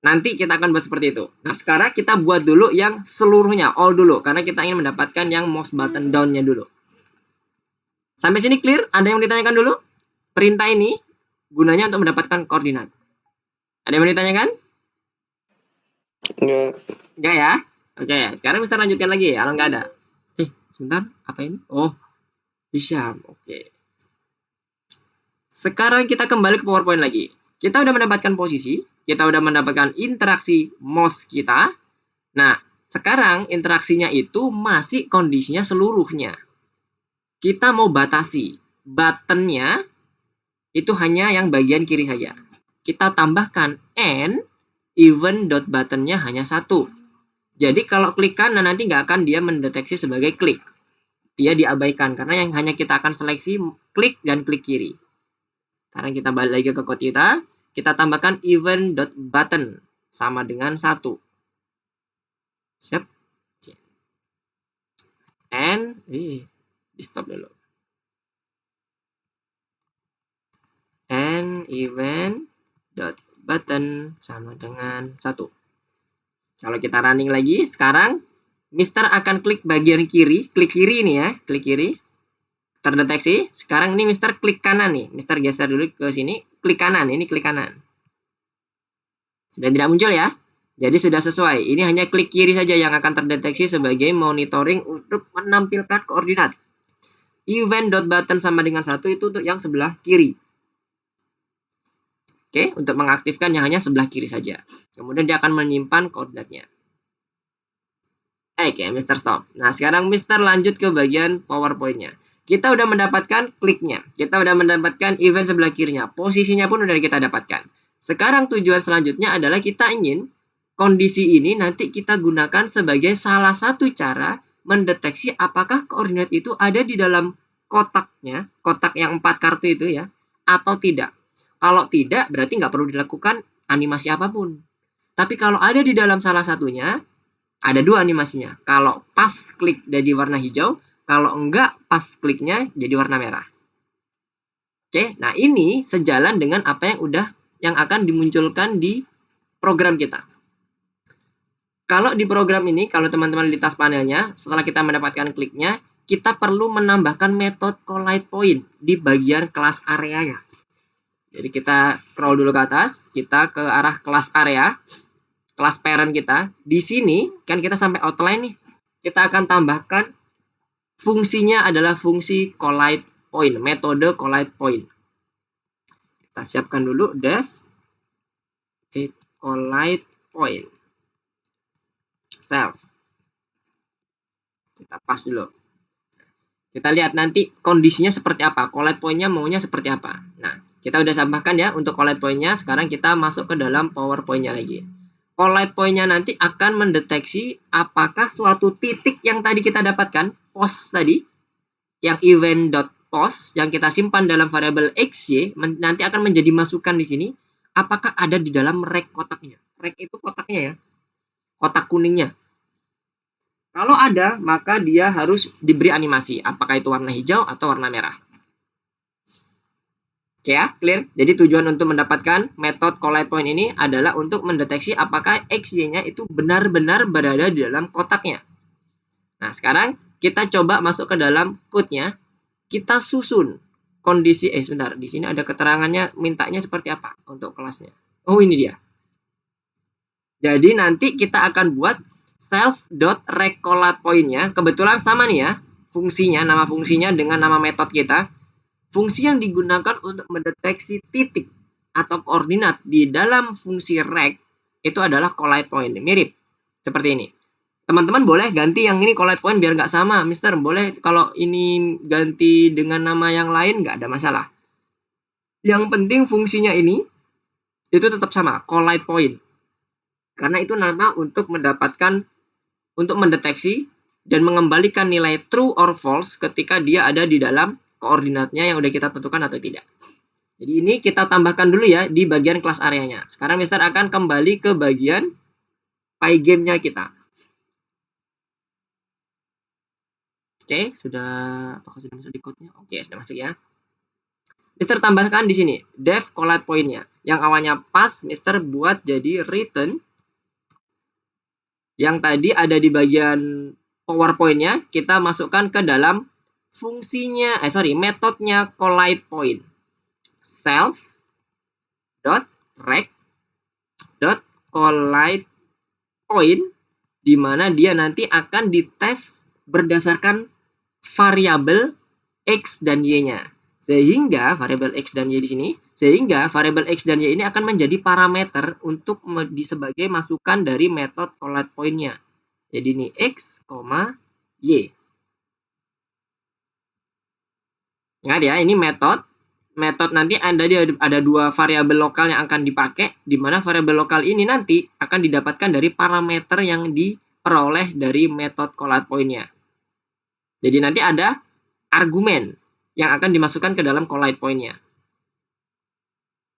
Nanti kita akan buat seperti itu. Nah, sekarang kita buat dulu yang seluruhnya, all dulu. Karena kita ingin mendapatkan yang mouse button down-nya dulu. Sampai sini clear? Ada yang ditanyakan dulu? Perintah ini gunanya untuk mendapatkan koordinat. Ada yang mau ditanyakan? Enggak ya? Oke, sekarang Mister lanjutkan lagi. Kalau nggak ada. Sebentar. Apa ini? Oh, Hisham. Oke. Sekarang kita kembali ke PowerPoint lagi. Kita udah mendapatkan posisi, kita udah mendapatkan interaksi mouse kita. Nah, sekarang interaksinya itu masih kondisinya seluruhnya. Kita mau batasi. Buttonnya itu hanya yang bagian kiri saja. Kita tambahkan and event.buttonnya hanya 1. Jadi kalau klik kanan nanti nggak akan dia mendeteksi sebagai klik. Dia diabaikan karena yang hanya kita akan seleksi klik dan klik kiri. Sekarang kita balik lagi ke code kita. Kita tambahkan event.button sama dengan 1. Siap. And di stop dulu. And event.button sama dengan 1. Kalau kita running lagi, sekarang Mister akan klik bagian kiri, klik kiri ini ya, klik kiri. Terdeteksi. Sekarang ini Mister klik kanan nih. Mister geser dulu ke sini, klik kanan. Ini klik kanan. Sudah tidak muncul ya. Jadi sudah sesuai. Ini hanya klik kiri saja yang akan terdeteksi sebagai monitoring untuk menampilkan koordinat. Event.button sama dengan 1 itu untuk yang sebelah kiri. Oke, untuk mengaktifkan yang hanya sebelah kiri saja. Kemudian dia akan menyimpan koordinatnya. Oke, Mister stop. Nah, sekarang Mister lanjut ke bagian PowerPoint-nya. Kita udah mendapatkan kliknya. Kita udah mendapatkan event sebelah kirinya. Posisinya pun udah kita dapatkan. Sekarang tujuan selanjutnya adalah kita ingin kondisi ini nanti kita gunakan sebagai salah satu cara mendeteksi apakah koordinat itu ada di dalam kotaknya, kotak yang 4 kartu itu ya, atau tidak. Kalau tidak, berarti nggak perlu dilakukan animasi apapun. Tapi kalau ada di dalam salah satunya, ada 2 animasinya. Kalau pas klik jadi warna hijau, kalau enggak pas kliknya jadi warna merah. Oke, nah ini sejalan dengan apa yang akan dimunculkan di program kita. Kalau di program ini, kalau teman-teman di task panelnya, setelah kita mendapatkan kliknya, kita perlu menambahkan metode collide point di bagian kelas areanya. Jadi kita scroll dulu ke atas, kita ke arah kelas area, kelas parent kita. Di sini, kan kita sampai outline nih, kita akan tambahkan fungsinya adalah fungsi collide point, metode collide point. Kita siapkan dulu dev collide point. Self. Kita pas dulu. Kita lihat nanti kondisinya seperti apa. Collide point-nya maunya seperti apa. Nah, kita udah tambahkan ya untuk collide point-nya. Sekarang kita masuk ke dalam PowerPoint-nya lagi. Collide point-nya nanti akan mendeteksi apakah suatu titik yang tadi kita dapatkan, post tadi, yang event.post, yang kita simpan dalam variabel xy, nanti akan menjadi masukan di sini, apakah ada di dalam rek kotaknya. Rek itu kotaknya ya. Kotak kuningnya. Kalau ada, maka dia harus diberi animasi. Apakah itu warna hijau atau warna merah. Oke ya, clear? Jadi tujuan untuk mendapatkan metode collide point ini adalah untuk mendeteksi apakah XY-nya itu benar-benar berada di dalam kotaknya. Nah, sekarang kita coba masuk ke dalam code-nya. Kita susun kondisi, sebentar. Di sini ada keterangannya, mintanya seperti apa untuk kelasnya. Oh, ini dia. Jadi nanti kita akan buat self.recalled point-nya, kebetulan sama nih ya, fungsinya, nama fungsinya dengan nama metode kita. Fungsi yang digunakan untuk mendeteksi titik atau koordinat di dalam fungsi rec itu adalah collide point, mirip seperti ini. Teman-teman boleh ganti yang ini collide point biar nggak sama, Mister. Boleh kalau ini ganti dengan nama yang lain, nggak ada masalah. Yang penting fungsinya ini itu tetap sama, collide point. Karena itu nama untuk mendeteksi dan mengembalikan nilai true or false ketika dia ada di dalam koordinatnya yang udah kita tentukan atau tidak. Jadi ini kita tambahkan dulu ya di bagian kelas areanya. Sekarang Mister akan kembali ke bagian Pygame-nya kita. Oke, apakah sudah masuk di code-nya? Oke, sudah masuk ya. Mister tambahkan di sini dev collide point-nya. Yang awalnya pas, Mister buat jadi return. Yang tadi ada di bagian PowerPoint-nya, kita masukkan ke dalam fungsinya, metodenya collide point. Self.rec.collide point, di mana dia nanti akan dites berdasarkan variabel X dan Y-nya. Sehingga variabel X dan Y di sini, variabel X dan Y ini akan menjadi parameter untuk sebagai masukan dari metode collide point-nya. Jadi ini X, Y. Ingat ya, ini metode. Metode nanti ada 2 variabel lokal yang akan dipakai, di mana variabel lokal ini nanti akan didapatkan dari parameter yang diperoleh dari metode collide point-nya. Jadi nanti ada argumen yang akan dimasukkan ke dalam collide point-nya.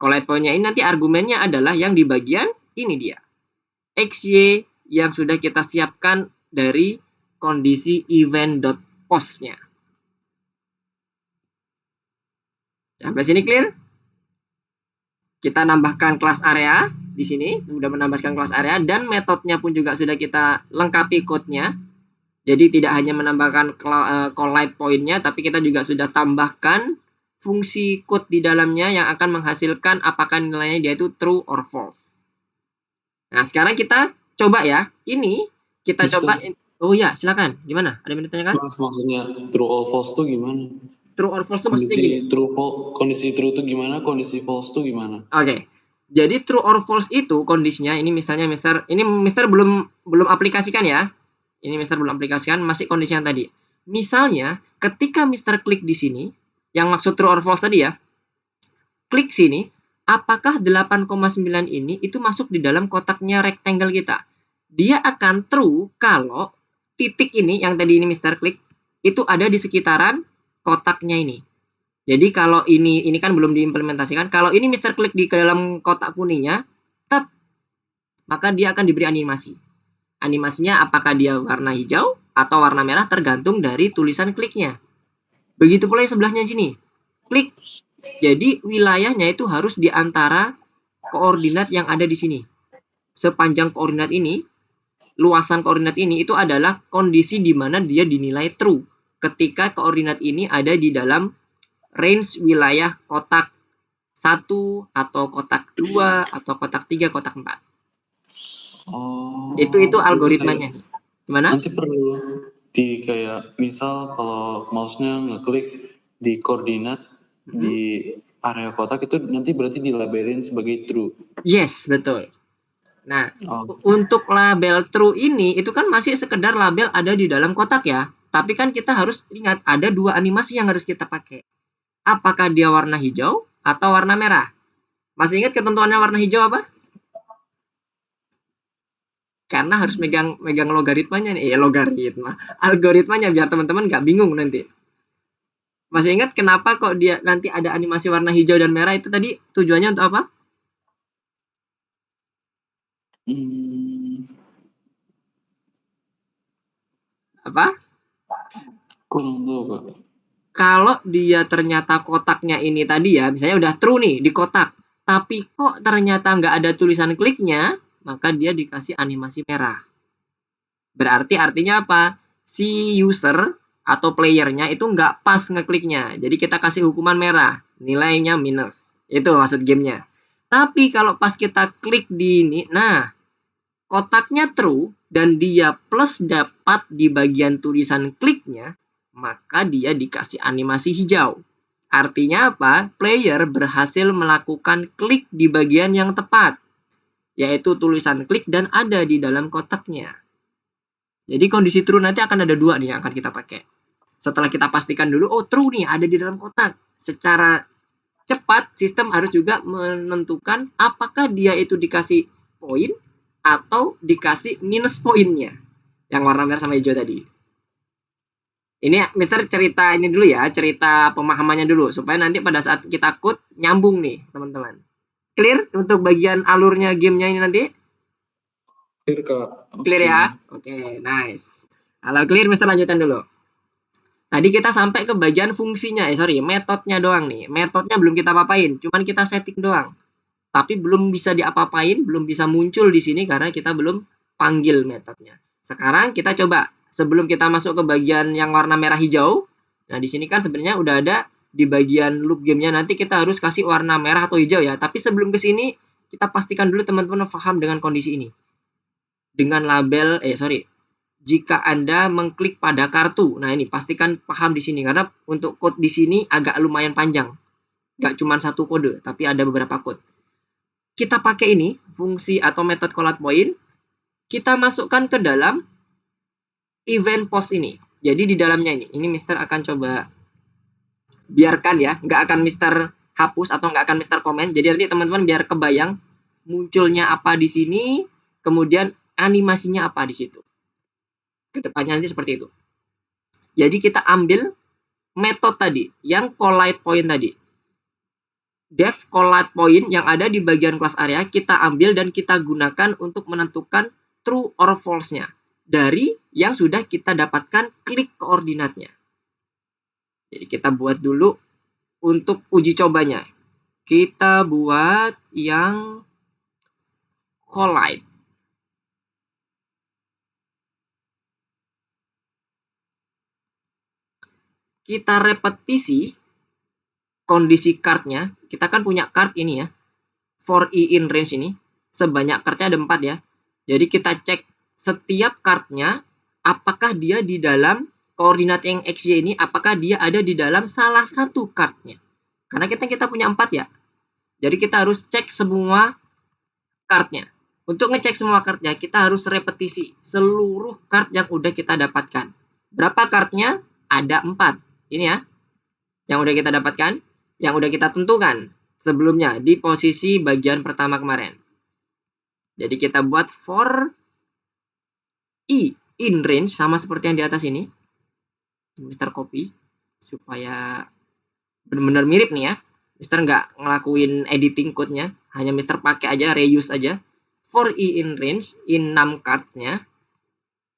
Collide point-nya ini nanti argumennya adalah yang di bagian ini dia. XY yang sudah kita siapkan dari kondisi event.post-nya. Sampai sini clear? Kita nambahkan kelas area di sini, sudah menambahkan kelas area dan metodenya pun juga sudah kita lengkapi code-nya. Jadi tidak hanya menambahkan collide point-nya, tapi kita juga sudah tambahkan fungsi code di dalamnya yang akan menghasilkan apakah nilainya dia itu true or false. Nah, sekarang kita coba ya. Ini kita Mister, coba. Oh ya, silakan. Gimana? Ada yang ditanyakan? maksudnya true or false tuh gimana? True or false itu maksudnya gini. Kondisi true tuh gimana? Kondisi false tuh gimana? Oke. Jadi true or false itu kondisinya ini misalnya Mister belum aplikasikan ya. Ini Mister belum aplikasikan, masih kondisi yang tadi. Misalnya, ketika Mister klik di sini, yang maksud true or false tadi ya, klik sini, apakah 8,9 ini itu masuk di dalam kotaknya rectangle kita? Dia akan true kalau titik ini yang tadi ini Mister klik itu ada di sekitaran kotaknya ini. Jadi kalau ini kan belum diimplementasikan. Kalau ini Mister klik di dalam kotak kuningnya, maka dia akan diberi animasi. Animasinya apakah dia warna hijau atau warna merah tergantung dari tulisan kliknya. Begitu pula yang sebelahnya sini. Klik. Jadi wilayahnya itu harus di antara koordinat yang ada di sini. Sepanjang koordinat ini, luasan koordinat ini itu adalah kondisi di mana dia dinilai true ketika koordinat ini ada di dalam range wilayah kotak 1 atau kotak 2 atau kotak 3, kotak 4. Oh. Itu berarti algoritmanya. Gimana? Nanti perlu kayak misal kalau mouse-nya ngeklik di koordinat di area kotak itu nanti berarti dilabelin sebagai true. Yes, betul. Nah, untuk label true ini itu kan masih sekedar label ada di dalam kotak ya. Tapi kan kita harus ingat ada 2 animasi yang harus kita pakai. Apakah dia warna hijau atau warna merah? Masih ingat ketentuannya warna hijau apa? Karena harus megang logaritmanya nih. Logaritma. Algoritmanya biar teman-teman nggak bingung nanti. Masih ingat kenapa kok dia nanti ada animasi warna hijau dan merah itu tadi tujuannya untuk apa? Apa? Kurang tahu, Pak. Kalau dia ternyata kotaknya ini tadi ya, misalnya udah true nih di kotak, tapi kok ternyata nggak ada tulisan kliknya, maka dia dikasih animasi merah. Berarti artinya apa? Si user atau playernya itu nggak pas ngekliknya. Jadi kita kasih hukuman merah, nilainya minus. Itu maksud gamenya. Tapi kalau pas kita klik di ini, nah kotaknya true dan dia plus dapat di bagian tulisan kliknya, maka dia dikasih animasi hijau. Artinya apa? Player berhasil melakukan klik di bagian yang tepat, yaitu tulisan klik dan ada di dalam kotaknya. Jadi kondisi true nanti akan ada 2 nih yang akan kita pakai. Setelah kita pastikan dulu, oh true nih ada di dalam kotak. Secara cepat, sistem harus juga menentukan apakah dia itu dikasih poin atau dikasih minus poinnya. Yang warna merah sama hijau tadi. Ini Mister cerita ini dulu ya, cerita pemahamannya dulu. Supaya nanti pada saat kita code, nyambung nih teman-teman. Clear untuk bagian alurnya gamenya ini nanti? Clear, Kak. Clear ya? Oke, nice. Kalau clear, Mister lanjutan dulu. Tadi kita sampai ke bagian fungsinya, metodenya doang nih. Metodenya belum kita apain, cuman kita setting doang. Tapi belum bisa diapa-apain, belum bisa muncul di sini karena kita belum panggil metodenya. Sekarang kita coba, sebelum kita masuk ke bagian yang warna merah hijau, nah di sini kan sebenarnya udah ada di bagian loop gamenya, nanti kita harus kasih warna merah atau hijau ya. Tapi sebelum ke sini, kita pastikan dulu teman-teman paham dengan kondisi ini. Dengan label, jika Anda mengklik pada kartu, nah ini pastikan paham di sini karena untuk code di sini agak lumayan panjang, nggak cuma 1 kode, tapi ada beberapa code. Kita pakai ini fungsi atau metode collate point, kita masukkan ke dalam event post ini. Jadi di dalamnya ini Mister akan coba biarkan ya, nggak akan Mister hapus atau nggak akan Mister komen. Jadi nanti teman-teman biar kebayang munculnya apa di sini, kemudian animasinya apa di situ. Kedepannya nanti seperti itu. Jadi kita ambil metode tadi, yang collide point tadi. Def collide point yang ada di bagian class area, kita ambil dan kita gunakan untuk menentukan true or false-nya. Dari yang sudah kita dapatkan klik koordinatnya. Jadi kita buat dulu untuk uji cobanya. Kita buat yang collide. Kita repetisi kondisi card-nya. Kita kan punya card ini ya, for i in range ini. Sebanyak card-nya ada 4 ya. Jadi kita cek setiap card-nya, apakah dia di dalam koordinat yang XY ini, apakah dia ada di dalam salah satu card-nya. Karena kita punya 4 ya. Jadi kita harus cek semua card-nya. Untuk ngecek semua card-nya, kita harus repetisi seluruh card yang udah kita dapatkan. Berapa card-nya? Ada 4. Ini ya, yang udah kita dapatkan, yang udah kita tentukan sebelumnya di posisi bagian pertama kemarin. Jadi kita buat for i in range sama seperti yang di atas ini. Mister copy supaya benar-benar mirip nih ya. Mister nggak ngelakuin editing code-nya, hanya Mister pakai aja, reuse aja. For i in range, in 6 card-nya,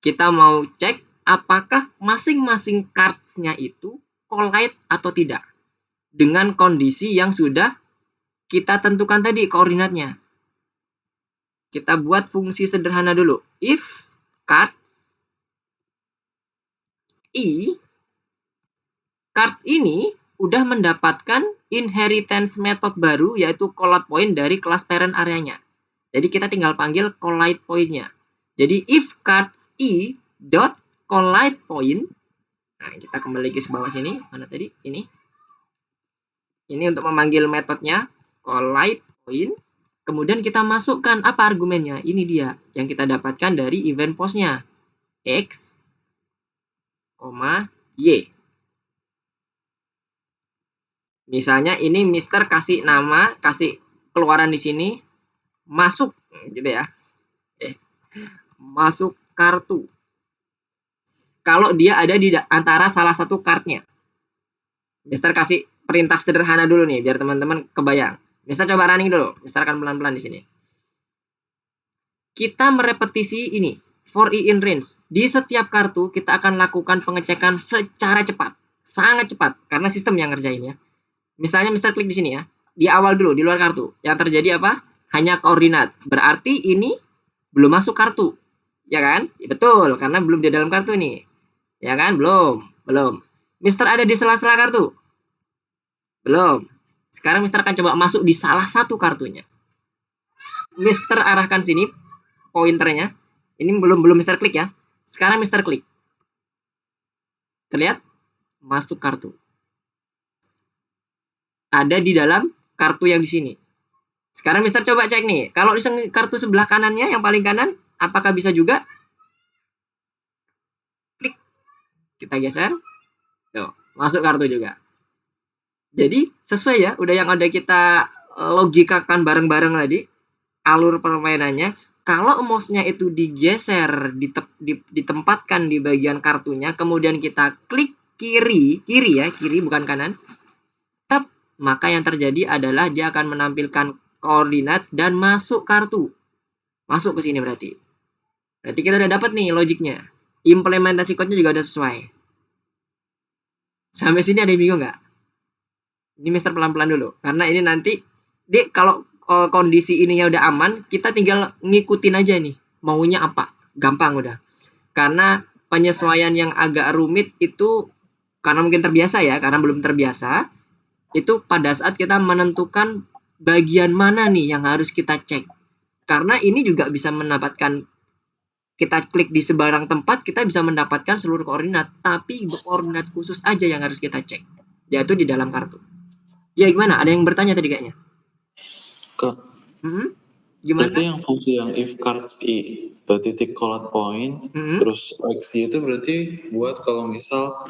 kita mau cek apakah masing-masing cards-nya itu collide atau tidak. Dengan kondisi yang sudah kita tentukan tadi koordinatnya. Kita buat fungsi sederhana dulu. If cards ini udah mendapatkan inheritance method baru, yaitu collide point dari kelas parent areanya. Jadi kita tinggal panggil collide point-nya. Jadi if cards dot collide point, nah kita kembali ke bawah sini, mana tadi? Ini untuk memanggil metodenya collide point. Kemudian kita masukkan apa argumennya? Ini dia yang kita dapatkan dari event post-nya. X, Y. Misalnya ini Mister kasih nama, kasih keluaran di sini, masuk gitu ya. Masuk kartu. Kalau dia ada di antara salah satu kartnya. Mister kasih perintah sederhana dulu nih biar teman-teman kebayang. Mister coba running dulu. Mister akan pelan-pelan di sini. Kita merepetisi ini for i in range. Di setiap kartu kita akan lakukan pengecekan secara cepat, sangat cepat karena sistem yang ngerjain ya. Misalnya Mister klik di sini ya. Di awal dulu, di luar kartu. Yang terjadi apa? Hanya koordinat. Berarti ini belum masuk kartu. Ya kan? Ya, betul, karena belum di dalam kartu nih. Ya kan? Belum. Mister ada di sela-sela kartu? Belum. Sekarang Mister akan coba masuk di salah satu kartunya. Mister arahkan sini pointernya. Ini belum Mister klik ya. Sekarang Mister klik. Terlihat? Masuk kartu. Ada di dalam kartu yang di sini. Sekarang Mister coba cek nih. Kalau di kartu sebelah kanannya, yang paling kanan, apakah bisa juga? Klik. Kita geser. Tuh, masuk kartu juga. Jadi, sesuai ya. Udah yang ada kita logikakan bareng-bareng tadi. Alur permainannya. Kalau mouse-nya itu digeser, ditempatkan di bagian kartunya, kemudian kita klik kiri bukan kanan, maka yang terjadi adalah dia akan menampilkan koordinat dan masuk kartu. Masuk ke sini berarti. Berarti kita udah dapat nih logiknya. Implementasi code-nya juga udah sesuai. Sampai sini ada yang bingung nggak? Ini Mister pelan-pelan dulu. Karena ini nanti, kalau kondisi ininya udah aman, kita tinggal ngikutin aja nih. Maunya apa? Gampang udah. Karena penyesuaian yang agak rumit itu, karena mungkin terbiasa ya, karena belum terbiasa, itu pada saat kita menentukan bagian mana nih yang harus kita cek. Karena ini juga bisa mendapatkan, kita klik di sebarang tempat, kita bisa mendapatkan seluruh koordinat. Tapi koordinat khusus aja yang harus kita cek. Yaitu di dalam kartu. Ya gimana? Ada yang bertanya tadi kayaknya? Kak, Gimana? berarti yang fungsi yang if cards titik collide point, terus XY itu berarti buat kalau misal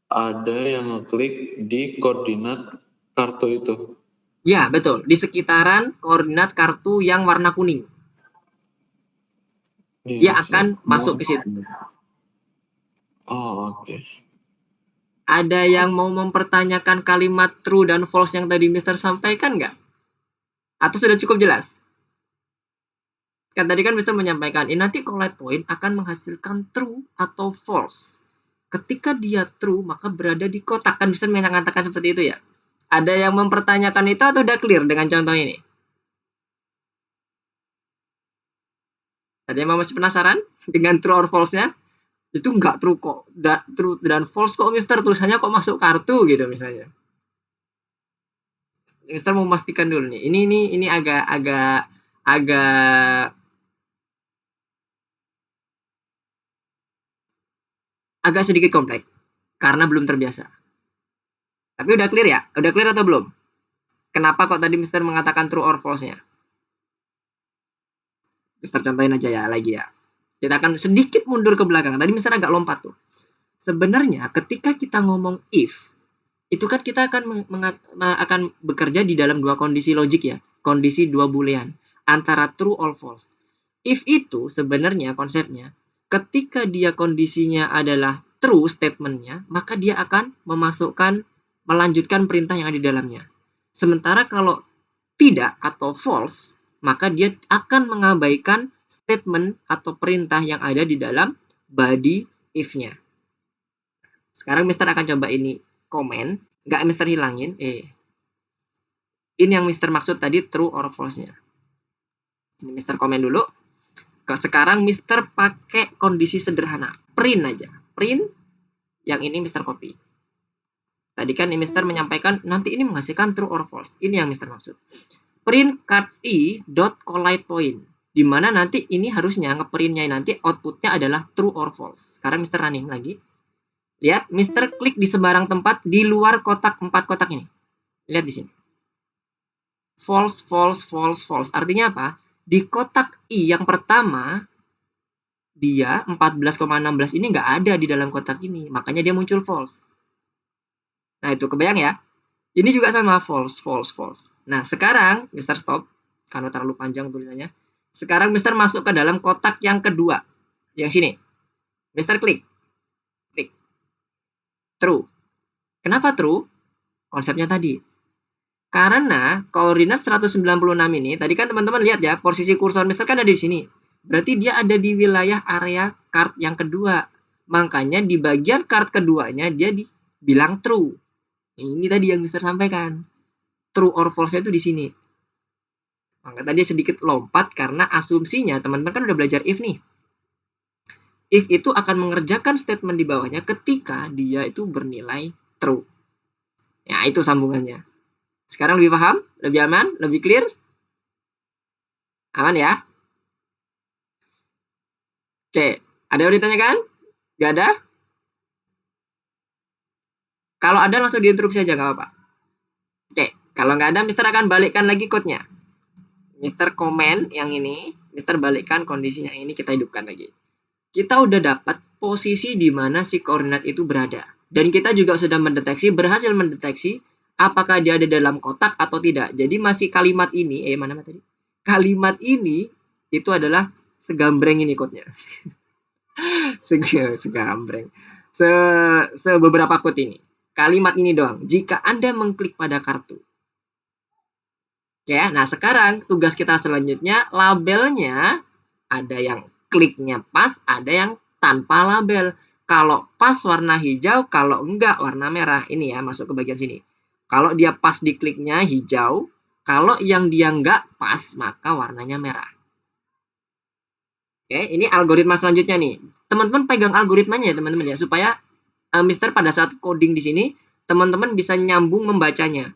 ada yang ngeklik di koordinat kartu itu. Ya, betul. Di sekitaran koordinat kartu yang warna kuning. Dia akan masuk ke situ. Oh, oke. Ada yang mau mempertanyakan kalimat true dan false yang tadi Mister sampaikan nggak? Atau sudah cukup jelas? Kan tadi kan Mister menyampaikan, nanti collide point akan menghasilkan true atau false. Ketika dia true, maka berada di kotak. Kan Mister mengatakan seperti itu ya? Ada yang mempertanyakan itu atau udah clear dengan contoh ini? Ada yang masih penasaran dengan true or false-nya? Itu nggak true kok. True dan false kok Mister, tulisannya kok masuk kartu gitu misalnya. Mister mau memastikan dulu nih. Ini agak sedikit kompleks karena belum terbiasa. Tapi udah clear ya? Udah clear atau belum? Kenapa kok tadi Mister mengatakan true or false-nya? Mister contohin aja ya lagi ya. Kita akan sedikit mundur ke belakang. Tadi Mister agak lompat tuh. Sebenarnya ketika kita ngomong if, itu kan kita akan bekerja di dalam dua kondisi logik ya. Kondisi dua boolean. Antara true or false. if itu sebenarnya konsepnya, ketika dia kondisinya adalah true statementnya, maka dia akan melanjutkan perintah yang ada di dalamnya. Sementara kalau tidak atau false, maka dia akan mengabaikan statement atau perintah yang ada di dalam body if-nya. Sekarang Mister akan coba ini komen, nggak Mister hilangin. Ini yang Mister maksud tadi true or false-nya. Ini Mister komen dulu. Sekarang Mister pakai kondisi sederhana, print aja, print. Yang ini Mister copy. Tadi kan Mister menyampaikan nanti ini menghasilkan true or false. Ini yang Mister maksud. Print cards i dot collide point, di mana nanti ini harusnya ngeprintnya nanti outputnya adalah true or false. Sekarang Mister running lagi. Lihat, Mister klik di sembarang tempat di luar kotak 4 kotak ini. Lihat di sini. False, false, false, false. Artinya apa? Di kotak i yang pertama, dia 14,16 ini nggak ada di dalam kotak ini. Makanya dia muncul false. Nah, itu kebayang ya? Ini juga sama, false, false, false. Nah, sekarang Mister stop, karena terlalu panjang tulisannya. Sekarang Mister masuk ke dalam kotak yang kedua. Yang sini. Mister klik. Klik. True. Kenapa true? Konsepnya tadi. Karena koordinat 196 ini, tadi kan teman-teman lihat ya, posisi kursor Mister kan ada di sini. Berarti dia ada di wilayah area card yang kedua. Makanya di bagian card keduanya dia dibilang true. Ini tadi yang Mister sampaikan. True or false-nya itu di sini. Maka tadi sedikit lompat karena asumsinya teman-teman kan udah belajar if nih. If itu akan mengerjakan statement di bawahnya ketika dia itu bernilai true. Ya, itu sambungannya. Sekarang lebih paham? Lebih aman? Lebih clear? Aman ya? Oke, ada yang ditanyakan? Gak ada? Kalau ada langsung diinterupsi aja, nggak apa-apa. Oke, kalau nggak ada, Mister akan balikkan lagi code-nya. Mister komen yang ini, Mister balikkan kondisinya ini, kita hidupkan lagi. Kita udah dapat posisi di mana si koordinat itu berada. Dan kita juga sudah berhasil mendeteksi apakah dia ada dalam kotak atau tidak. Jadi masih kalimat ini, mana tadi? Kalimat ini itu adalah segambreng ini code-nya. Segambreng. Beberapa code ini. Kalimat ini doang. Jika Anda mengklik pada kartu. Ya, nah sekarang tugas kita selanjutnya labelnya ada yang kliknya pas, ada yang tanpa label. Kalau pas warna hijau, kalau enggak warna merah. Ini ya, masuk ke bagian sini. Kalau dia pas di kliknya hijau, kalau yang dia enggak pas, maka warnanya merah. Oke, ini algoritma selanjutnya nih. Teman-teman pegang algoritmanya ya, teman-teman ya, supaya Mister pada saat coding di sini, teman-teman bisa nyambung membacanya.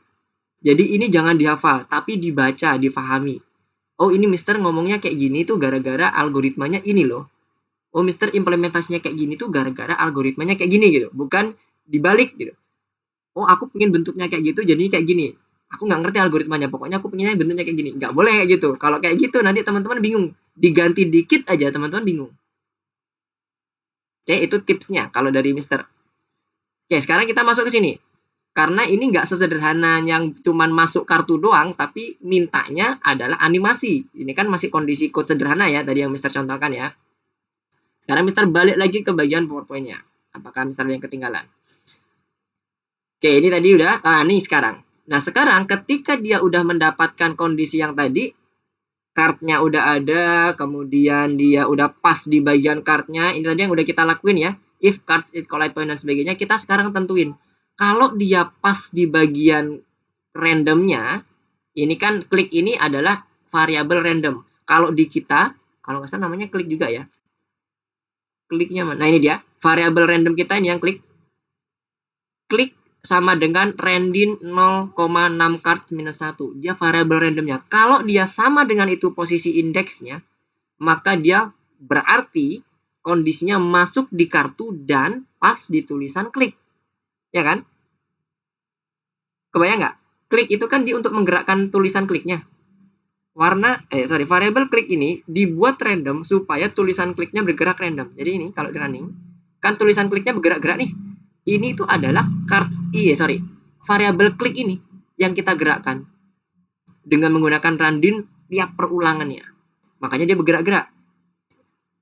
Jadi ini jangan dihafal, tapi dibaca, difahami. Oh, ini Mister ngomongnya kayak gini tuh gara-gara algoritmanya ini loh. Oh, Mister implementasinya kayak gini tuh gara-gara algoritmanya kayak gini gitu. Bukan dibalik gitu. Oh, aku pengen bentuknya kayak gitu, jadi kayak gini. Aku nggak ngerti algoritmanya, pokoknya aku pengennya bentuknya kayak gini. Nggak boleh kayak gitu. Kalau kayak gitu nanti teman-teman bingung. Diganti dikit aja teman-teman bingung. Oke, itu tipsnya kalau dari Mister. Oke, sekarang kita masuk ke sini. Karena ini nggak sesederhana yang cuman masuk kartu doang, tapi mintanya adalah animasi. Ini kan masih kondisi code sederhana ya, tadi yang Mister contohkan ya. Sekarang Mister balik lagi ke bagian PowerPoint-nya. Apakah Mister ada yang ketinggalan? Oke, ini tadi udah. Nih sekarang. Nah, sekarang ketika dia udah mendapatkan kondisi yang tadi, card-nya udah ada, kemudian dia udah pas di bagian card-nya. Ini tadi yang udah kita lakuin ya. If cards is collide point dan sebagainya, kita sekarang tentuin. Kalau dia pas di bagian randomnya, ini kan klik ini adalah variabel random. Kalau di kita, kalau nggak salah namanya klik juga ya. Kliknya mana? Nah ini dia, variabel random kita ini yang klik. Klik sama dengan random 0,6 cards minus 1. Dia variabel randomnya. Kalau dia sama dengan itu posisi indeksnya, maka dia berarti kondisinya masuk di kartu dan pas di tulisan klik. Ya kan? Kebayang nggak? Klik itu kan untuk menggerakkan tulisan kliknya. Variabel klik ini dibuat random supaya tulisan kliknya bergerak random. Jadi ini kalau di running, kan tulisan kliknya bergerak-gerak nih. Ini itu adalah variabel klik ini yang kita gerakkan dengan menggunakan random tiap perulangannya. Makanya dia bergerak-gerak.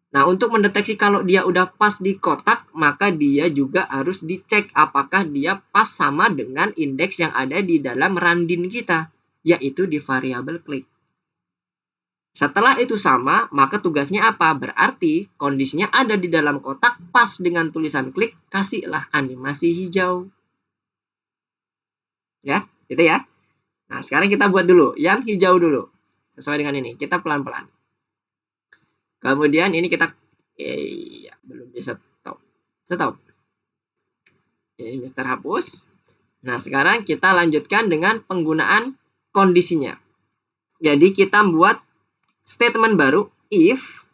Nah, untuk mendeteksi kalau dia udah pas di kotak, maka dia juga harus dicek apakah dia pas sama dengan indeks yang ada di dalam randin kita, yaitu di variabel klik. Setelah itu sama, maka tugasnya apa? Berarti kondisinya ada di dalam kotak pas dengan tulisan klik, kasihlah animasi hijau. Ya, gitu ya. Nah, sekarang kita buat dulu yang hijau dulu. Sesuai dengan ini, kita pelan-pelan. Kemudian ini kita belum bisa stop. Ini Mister hapus. Nah, sekarang kita lanjutkan dengan penggunaan kondisinya. Jadi kita buat statement baru if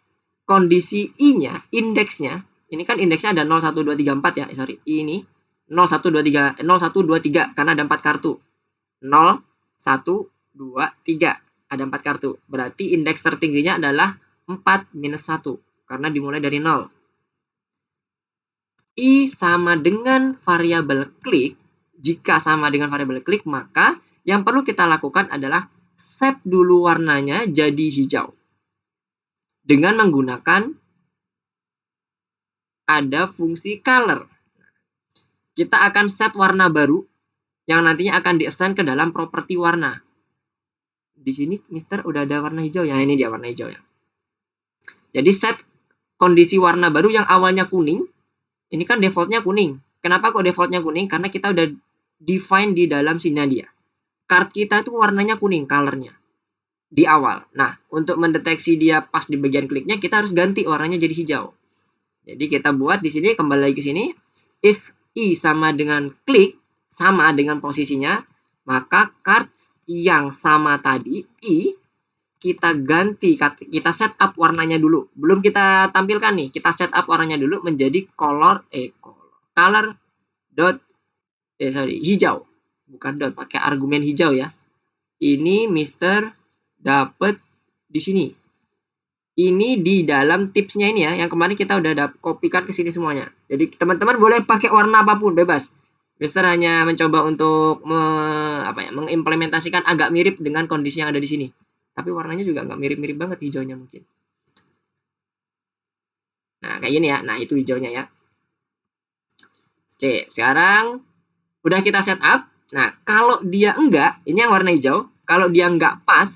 kondisi i-nya, indeksnya, ini kan indeksnya ada 0, 1, 2, 3, 4 ya. Sorry, ini 0, 1, 2, 3, 0, 1, 2, 3 karena ada 4 kartu. 0, 1, 2, 3. Ada 4 kartu. Berarti indeks tertingginya adalah 4 minus 1 karena dimulai dari 0. I sama dengan variabel klik. Jika sama dengan variabel klik, maka yang perlu kita lakukan adalah set dulu warnanya jadi hijau. Dengan menggunakan ada fungsi color. Kita akan set warna baru yang nantinya akan di-assign ke dalam properti warna. Di sini Mister udah ada warna hijau ya, ini dia warna hijau ya. Jadi set kondisi warna baru yang awalnya kuning, ini kan defaultnya kuning. Kenapa kok defaultnya kuning? Karena kita udah define di dalam sini dia. Card kita itu warnanya kuning, colornya di awal. Nah, untuk mendeteksi dia pas di bagian kliknya, kita harus ganti warnanya jadi hijau. Jadi kita buat di sini, kembali lagi ke sini. If i sama dengan klik, sama dengan posisinya, maka cards yang sama tadi, i, kita ganti, kita set up warnanya dulu. Belum kita tampilkan nih, kita set up warnanya dulu menjadi color dot hijau. Bukan dot, pakai argumen hijau ya. Ini Mister dapat di sini. Ini di dalam tipsnya ini ya, yang kemarin kita udah kopikan ke sini semuanya. Jadi teman-teman boleh pakai warna apapun, bebas. Mister hanya mencoba untuk mengimplementasikan agak mirip dengan kondisi yang ada di sini. Tapi warnanya juga nggak mirip-mirip banget hijaunya mungkin. Nah, kayak gini ya. Nah, itu hijaunya ya. Oke, sekarang udah kita set up. Nah, kalau dia enggak, ini yang warna hijau. Kalau dia enggak pas,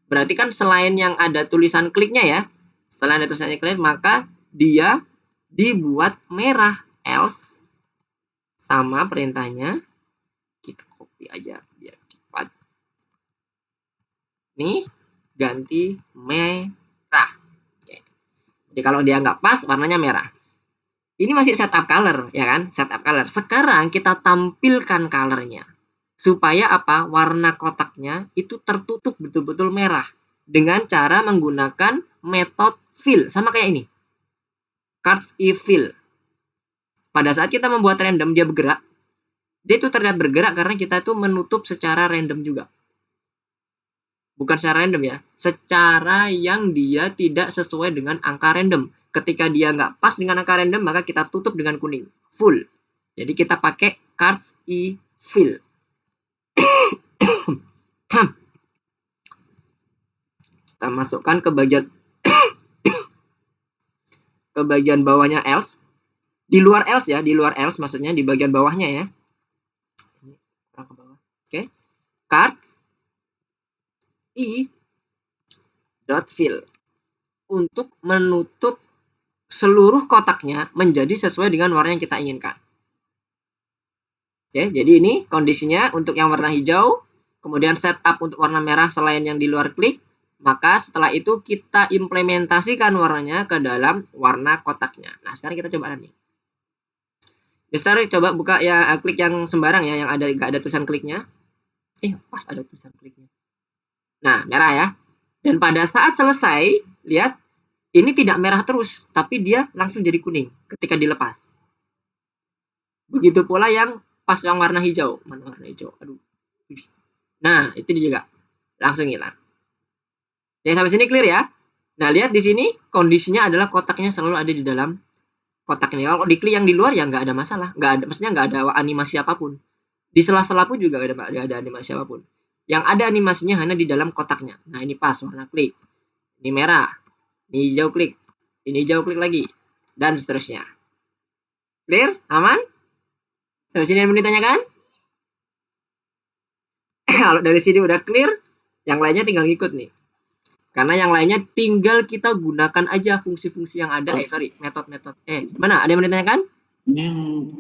berarti kan selain yang ada tulisan kliknya ya, selain ada tulisannya klik, maka dia dibuat merah. Else sama perintahnya. Kita copy aja biar cepat. Nih, ganti merah. Oke. Jadi kalau dia nggak pas, warnanya merah. Ini masih setup color, ya kan? Setup color. Sekarang kita tampilkan colornya. Supaya apa? Warna kotaknya itu tertutup betul-betul merah. Dengan cara menggunakan metode fill. Sama kayak ini. Cards if fill. Pada saat kita membuat random, dia bergerak. Dia itu terlihat bergerak karena kita itu menutup secara random juga. Bukan secara random ya, secara yang dia tidak sesuai dengan angka random. Ketika dia nggak pas dengan angka random, maka kita tutup dengan kuning, full. Jadi kita pakai cards if fill. Kita masukkan ke bagian bawahnya else. Di luar else ya, di luar else maksudnya di bagian bawahnya ya. Ini kurang ke bawah. Oke. Cards i.fill untuk menutup seluruh kotaknya menjadi sesuai dengan warna yang kita inginkan. Oke, jadi ini kondisinya untuk yang warna hijau, kemudian setup untuk warna merah selain yang di luar klik, maka setelah itu kita implementasikan warnanya ke dalam warna kotaknya. Nah, sekarang kita coba nih. Mister coba buka ya, klik yang sembarang ya, yang ada nggak ada tulisan kliknya. Pas ada tulisan kliknya. Nah, merah ya. Dan pada saat selesai, lihat, ini tidak merah terus, tapi dia langsung jadi kuning ketika dilepas. Begitu pula yang pas yang warna hijau. Mana warna hijau? Aduh. Nah, itu dia juga. Langsung hilang. Ya, sampai sini clear ya. Nah, lihat di sini kondisinya adalah kotaknya selalu ada di dalam kotak ini. Kalau diklik yang di luar ya nggak ada masalah. Maksudnya nggak ada animasi apapun. Di sela-sela pun juga nggak ada animasi apapun. Yang ada animasinya hanya di dalam kotaknya. Nah, ini pas warna klik. Ini merah. Ini hijau klik. Ini hijau, klik lagi. Dan seterusnya. Clear? Aman? Sampai sini yang mau ditanyakan? Kalau dari sini udah clear, yang lainnya tinggal ngikut nih. Karena yang lainnya tinggal kita gunakan aja fungsi-fungsi yang ada. Metode-metode. Gimana? Ada yang mau ditanyakan? Ini yang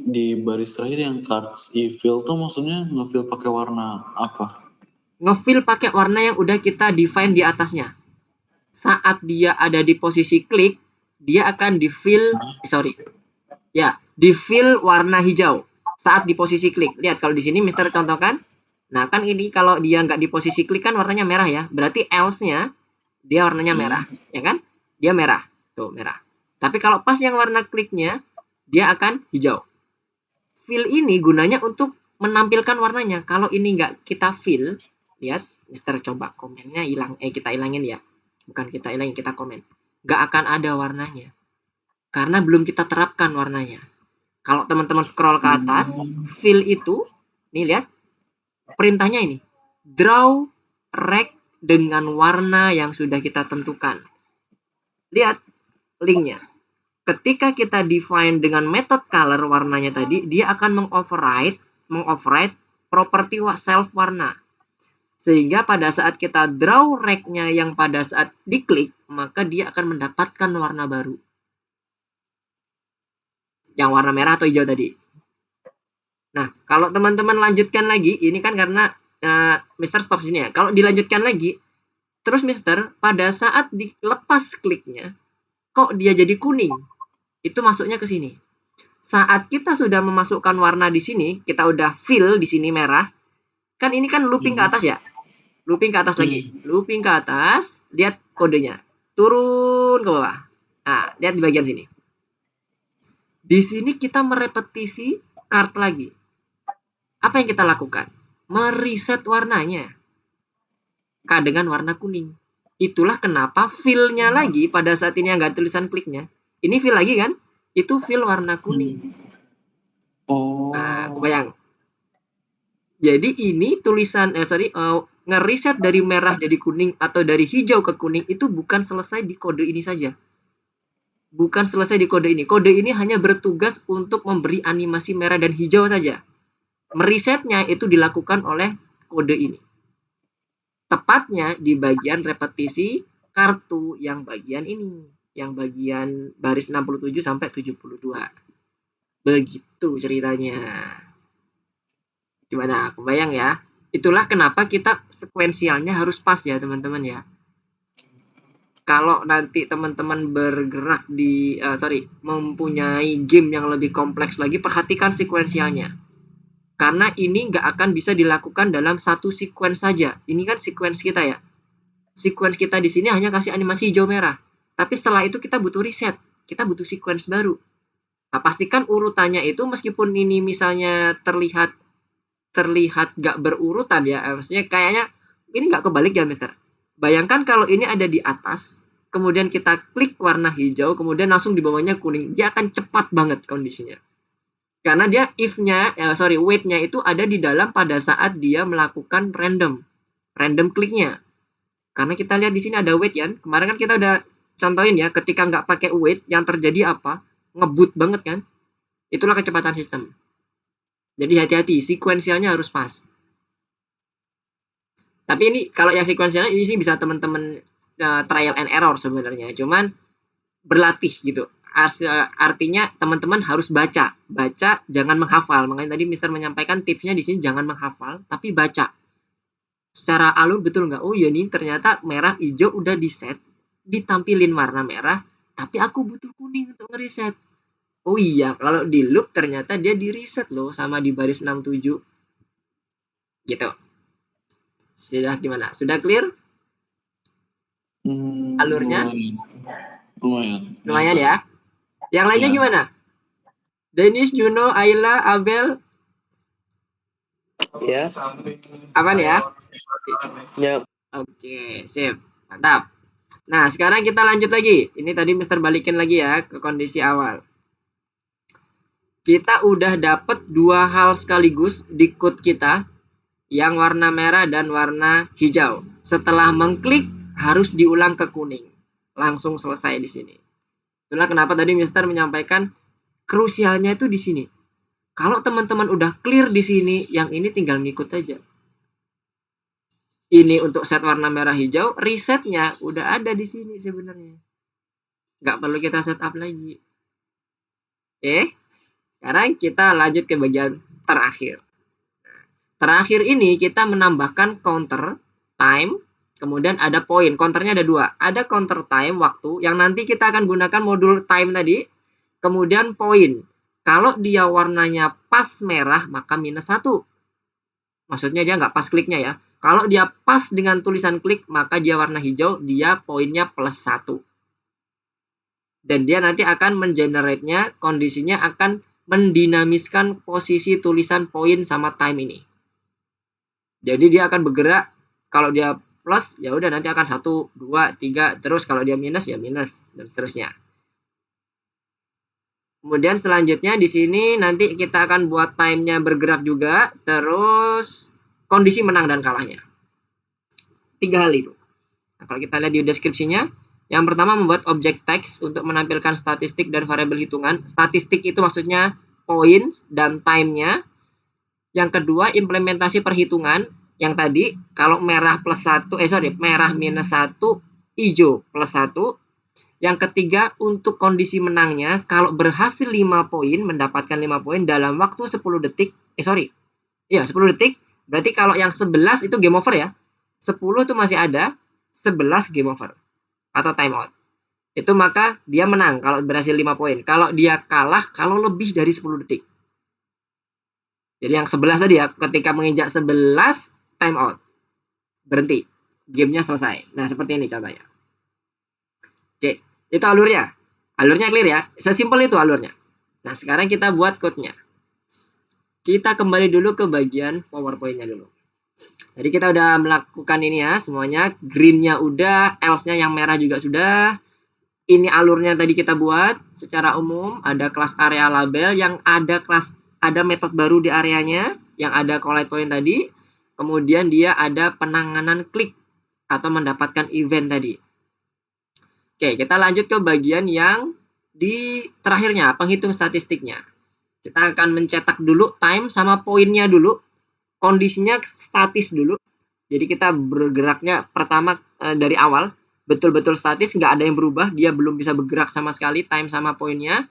di baris terakhir yang cards e-fill tuh maksudnya nge-fill pakai warna apa? Nge-fill pakai warna yang udah kita define di atasnya. Saat dia ada di posisi klik, dia akan di-fill, di-fill warna hijau saat di posisi klik. Lihat kalau di sini Mister contohkan. Nah, kan ini kalau dia nggak di posisi klik kan warnanya merah ya. Berarti else-nya dia warnanya merah, ya kan? Dia merah. Tuh, merah. Tapi kalau pas yang warna kliknya, dia akan hijau. Fill ini gunanya untuk menampilkan warnanya. Kalau ini nggak kita fill, lihat, Mister coba komennya kita hilangin ya. Bukan kita hilangin, kita komen. Nggak akan ada warnanya. Karena belum kita terapkan warnanya. Kalau teman-teman scroll ke atas, fill itu, nih lihat, perintahnya ini. Draw rect dengan warna yang sudah kita tentukan. Lihat linknya. Ketika kita define dengan method color warnanya tadi, dia akan mengoverride property self warna. Sehingga pada saat kita draw rect-nya yang pada saat diklik, maka dia akan mendapatkan warna baru. Yang warna merah atau hijau tadi. Nah, kalau teman-teman lanjutkan lagi, ini kan karena Mister stop sini ya. Kalau dilanjutkan lagi, terus Mister pada saat dilepas kliknya, kok dia jadi kuning? Itu masuknya ke sini. Saat kita sudah memasukkan warna di sini, kita udah fill di sini merah. Kan ini kan looping ke atas ya. Looping ke atas lagi. Looping ke atas, lihat kodenya. Turun ke bawah. Nah, lihat di bagian sini. Di sini kita merepetisi card lagi. Apa yang kita lakukan? Mereset warnanya. Dengan warna kuning. Itulah kenapa fill-nya lagi pada saat ini yang nggak tulisan kliknya. Ini fill lagi kan? Itu fill warna kuning. Nah, kebayang. Jadi ini tulisan, ngereset dari merah jadi kuning atau dari hijau ke kuning itu bukan selesai di kode ini saja. Bukan selesai di kode ini. Kode ini hanya bertugas untuk memberi animasi merah dan hijau saja. Meresetnya itu dilakukan oleh kode ini. Tepatnya di bagian repetisi kartu yang bagian ini. Yang bagian baris 67 sampai 72. Begitu ceritanya. Gimana? Kebayang ya? Itulah kenapa kita sekuensialnya harus pas ya teman-teman ya. Kalau nanti teman-teman bergerak di, mempunyai game yang lebih kompleks lagi, perhatikan sekuensialnya. Karena ini nggak akan bisa dilakukan dalam satu sequence saja. Ini kan sequence kita ya. Sequence kita di sini hanya kasih animasi hijau merah. Tapi setelah itu kita butuh reset. Kita butuh sequence baru. Nah, pastikan urutannya itu meskipun ini misalnya terlihat nggak berurutan ya. Maksudnya kayaknya ini nggak kebalik ya, Mister. Bayangkan kalau ini ada di atas, kemudian kita klik warna hijau, kemudian langsung di bawahnya kuning. Dia akan cepat banget kondisinya. Karena dia wait-nya itu ada di dalam pada saat dia melakukan random kliknya. Karena kita lihat di sini ada wait ya. Kemarin kan kita udah contohin ya, ketika nggak pakai wait, yang terjadi apa? Ngebut banget kan? Itulah kecepatan sistem. Jadi hati-hati, sekuensialnya harus pas. Tapi ini kalau yang sekuensialnya ini sih bisa teman-teman trial and error sebenarnya. Cuman berlatih gitu. Artinya teman-teman harus baca, jangan menghafal. Makanya tadi Mister menyampaikan tipsnya di sini jangan menghafal, tapi baca. Secara alur betul nggak? Oh iya nih ternyata merah hijau udah di set, ditampilin warna merah, tapi aku butuh kuning untuk ngereset. Oh iya, kalau di loop ternyata dia di reset loh sama di baris 67. Gitu. Sudah gimana? Sudah clear? Alurnya? Lumayan ya. Yang lainnya gimana? Dennis, Juno, Ayla, Abel. Ya. Aman ya? Ya. Oke, sip. Mantap. Nah, sekarang kita lanjut lagi. Ini tadi Mister balikin lagi ya ke kondisi awal. Kita udah dapet dua hal sekaligus di code kita. Yang warna merah dan warna hijau. Setelah mengklik harus diulang ke kuning. Langsung selesai di sini. Itulah kenapa tadi Mister menyampaikan krusialnya itu di sini. Kalau teman-teman udah clear di sini, yang ini tinggal ngikut aja. Ini untuk set warna merah hijau, resetnya udah ada di sini sebenarnya. Nggak perlu kita setup lagi. Oke, sekarang kita lanjut ke bagian terakhir. Terakhir ini kita menambahkan counter time, kemudian ada poin. Counternya ada 2. Ada counter time waktu yang nanti kita akan gunakan modul time tadi. Kemudian poin. Kalau dia warnanya pas merah maka -1. Maksudnya dia nggak pas kliknya ya. Kalau dia pas dengan tulisan klik maka dia warna hijau, dia poinnya +1. Dan dia nanti akan mengenerate-nya, kondisinya akan mendinamiskan posisi tulisan poin sama time ini. Jadi dia akan bergerak, kalau dia plus ya udah nanti akan 1, 2, 3, terus kalau dia minus ya minus dan seterusnya. Kemudian selanjutnya di sini nanti kita akan buat time-nya bergerak juga, terus kondisi menang dan kalahnya. 3 hal itu. Nah, kalau kita lihat di deskripsinya, yang pertama membuat objek teks untuk menampilkan statistik dan variabel hitungan. Statistik itu maksudnya poin dan time-nya. Yang kedua, implementasi perhitungan. Yang tadi, kalau merah merah -1, hijau +1. Yang ketiga, untuk kondisi menangnya, kalau berhasil 5 poin, mendapatkan 5 poin dalam waktu 10 detik. 10 detik. Berarti kalau yang 11 itu game over ya. 10 itu masih ada, 11 game over. Atau time out. Itu maka dia menang kalau berhasil 5 poin. Kalau dia kalah, kalau lebih dari 10 detik. Jadi yang 11 tadi ya, ketika menginjak 11, time out. Berhenti. Gamenya selesai. Nah, seperti ini contohnya. Oke, itu alurnya. Alurnya clear ya. Sesimpel itu alurnya. Nah, sekarang kita buat code-nya. Kita kembali dulu ke bagian PowerPoint-nya dulu. Tadi kita udah melakukan ini ya, semuanya. Green-nya udah, else-nya yang merah juga sudah. Ini alurnya tadi kita buat secara umum, ada kelas area label yang ada metode baru di areanya, yang ada collect point tadi. Kemudian dia ada penanganan klik atau mendapatkan event tadi. Oke, kita lanjut ke bagian yang di terakhirnya, penghitung statistiknya. Kita akan mencetak dulu time sama poinnya dulu. Kondisinya statis dulu. Jadi kita bergeraknya pertama dari awal. Betul-betul statis, nggak ada yang berubah. Dia belum bisa bergerak sama sekali, time sama poinnya.